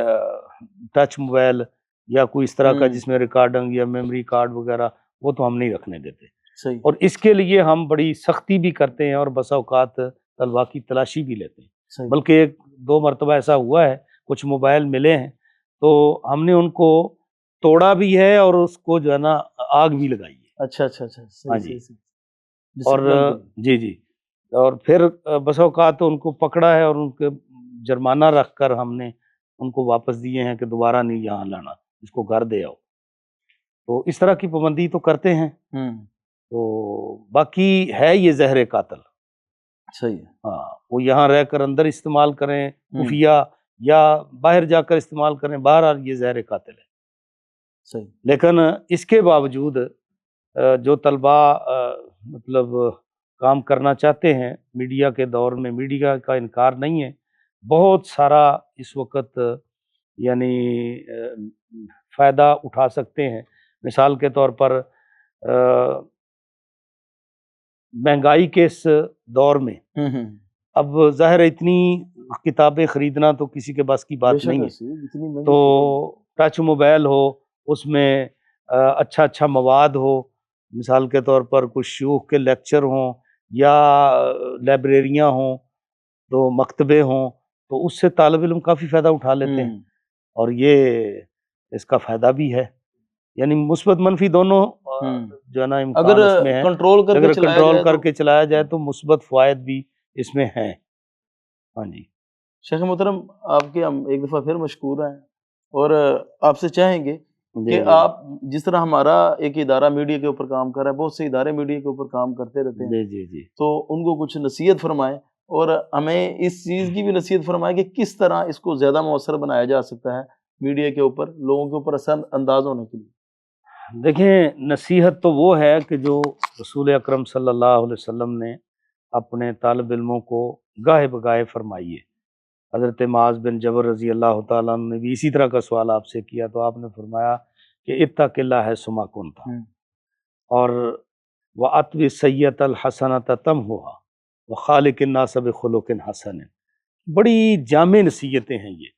S1: ٹچ موبائل یا کوئی اس طرح کا جس میں ریکارڈنگ یا میموری کارڈ وغیرہ، وہ تو ہم نہیں رکھنے دیتے،
S2: صحیح۔
S1: اور اس کے لیے ہم بڑی سختی بھی کرتے ہیں اور بسا اوقات طلباء کی تلاشی بھی لیتے ہیں۔
S2: صحیح۔
S1: بلکہ 1-2 مرتبہ ایسا ہوا ہے، کچھ موبائل ملے ہیں تو ہم نے ان کو توڑا بھی ہے اور اس کو جو ہے نا آگ بھی لگائی ہے۔
S2: اچھا اچھا اچھا،
S1: ہاں
S2: صحیح
S1: جی،
S2: صحیح۔
S1: اور جی جی، اور پھر بسا اوقات ان کو پکڑا ہے اور ان کے جرمانہ رکھ کر ہم نے ان کو واپس دیے ہیں کہ دوبارہ نہیں یہاں لانا، اس کو گھر دے آؤ۔ تو اس طرح کی پابندی تو کرتے ہیں۔ تو باقی ہے یہ زہر قاتل،
S2: صحیح ہے۔
S1: ہاں، وہ یہاں رہ کر اندر استعمال کریں خفیہ یا باہر جا کر استعمال کریں، بہرحال یہ زہر قاتل ہے۔
S2: صحیح۔
S1: لیکن اس کے باوجود جو طلباء مطلب کام کرنا چاہتے ہیں میڈیا کے دور میں، میڈیا کا انکار نہیں ہے، بہت سارا اس وقت یعنی فائدہ اٹھا سکتے ہیں۔ مثال کے طور پر مہنگائی کے اس دور میں اب ظاہر اتنی کتابیں خریدنا تو کسی کے بس کی بات نہیں ہے، تو ٹچ موبائل ہو، اس میں اچھا اچھا مواد ہو، مثال کے طور پر کچھ شیوخ کے لیکچر ہوں یا لائبریریاں ہوں، تو مکتبے ہوں، تو اس سے طالب علم کافی فائدہ اٹھا لیتے ہیں، اور یہ اس کا فائدہ بھی ہے، یعنی مثبت منفی دونوں جو ہے نا امکان اس میں ہے۔ اگر کنٹرول کر کے چلایا جائے تو مثبت فوائد بھی اس میں ہیں۔ ہاں جی
S2: شیخ محترم، آپ کے ہم ایک دفعہ پھر مشکور ہیں اور آپ سے چاہیں گے کہ آپ جس طرح ہمارا ایک ادارہ میڈیا کے اوپر کام کر رہا ہے، بہت سے ادارے میڈیا کے اوپر کام کرتے رہتے ہیں،
S1: جی
S2: تو ان کو کچھ نصیحت فرمائیں اور ہمیں اس چیز کی بھی نصیحت فرمائے کہ کس طرح اس کو زیادہ مؤثر بنایا جا سکتا ہے میڈیا کے اوپر، لوگوں کے اوپر اثر انداز ہونے کے لیے۔
S1: دیکھیں، نصیحت تو وہ ہے کہ جو رسول اکرم صلی اللہ علیہ وسلم نے اپنے طالب علموں کو گاہے بگاہے فرمائی ہے۔ حضرت معاذ بن جبل رضی اللہ تعالیٰ عنہ نے بھی اسی طرح کا سوال آپ سے کیا تو آپ نے فرمایا کہ اتق اللہ ہے سما کنتا، اور وَأَتْبِ السَّيِّئَةَ الْحَسَنَةَ تَمْحُهَا وَخَالِقِ النَّاسَ بِخُلُقٍ حَسَنٍ۔ بڑی جامع نصیحتیں ہیں یہ،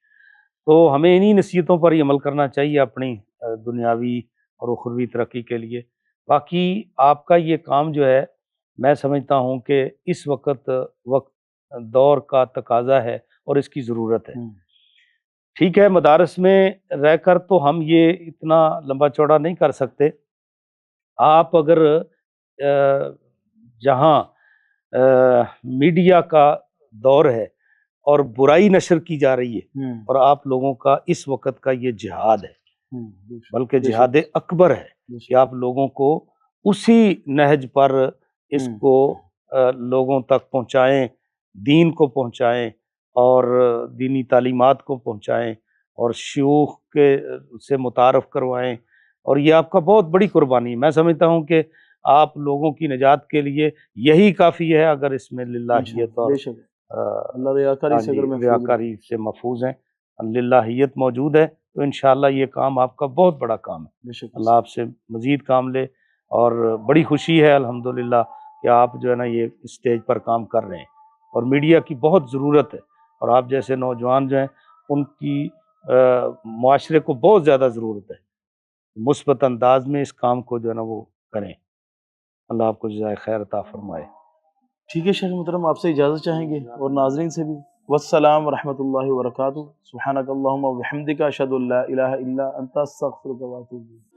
S1: تو ہمیں انہی نصیحتوں پر ہی عمل کرنا چاہیے اپنی دنیاوی اور اخروی ترقی کے لیے۔ باقی آپ کا یہ کام جو ہے، میں سمجھتا ہوں کہ اس وقت دور کا تقاضا ہے اور اس کی ضرورت ہے۔ ٹھیک ہے، مدارس میں رہ کر تو ہم یہ اتنا لمبا چوڑا نہیں کر سکتے۔ آپ اگر جہاں میڈیا کا دور ہے اور برائی نشر کی جا رہی ہے، اور آپ لوگوں کا اس وقت کا یہ جہاد ہے، بلکہ جہاد اکبر ہے کہ آپ لوگوں کو اسی نہج پر اس کو لوگوں تک پہنچائیں، دین کو پہنچائیں اور دینی تعلیمات کو پہنچائیں اور شیوخ کے سے متعارف کروائیں، اور یہ آپ کا بہت بڑی قربانی ہے۔ میں سمجھتا ہوں کہ آپ لوگوں کی نجات کے لیے یہی کافی ہے اگر اس میں للہیت اور
S2: اللہ
S1: ریاکاری سے محفوظ ہیں، للہیت موجود ہے تو انشاءاللہ یہ کام آپ کا بہت بڑا کام ہے۔ اللہ آپ سے مزید کام لے، اور بڑی خوشی ہے الحمدللہ کہ آپ جو ہے نا یہ اسٹیج پر کام کر رہے ہیں، اور میڈیا کی بہت ضرورت ہے، اور آپ جیسے نوجوان جو ہیں ان کی معاشرے کو بہت زیادہ ضرورت ہے، مثبت انداز میں اس کام کو جو ہے نا وہ کریں۔ اللہ آپ کو جزائے خیر عطا فرمائے۔
S2: ٹھیک ہے شیخ محترم، آپ سے اجازت چاہیں گے اور ناظرین سے بھی۔ والسلام ورحمۃ اللہ وبرکاتہ۔ سبحانک اللہم وبحمدک، اشہد ان لا الہ الا انت، استغفرک واتوب الیک۔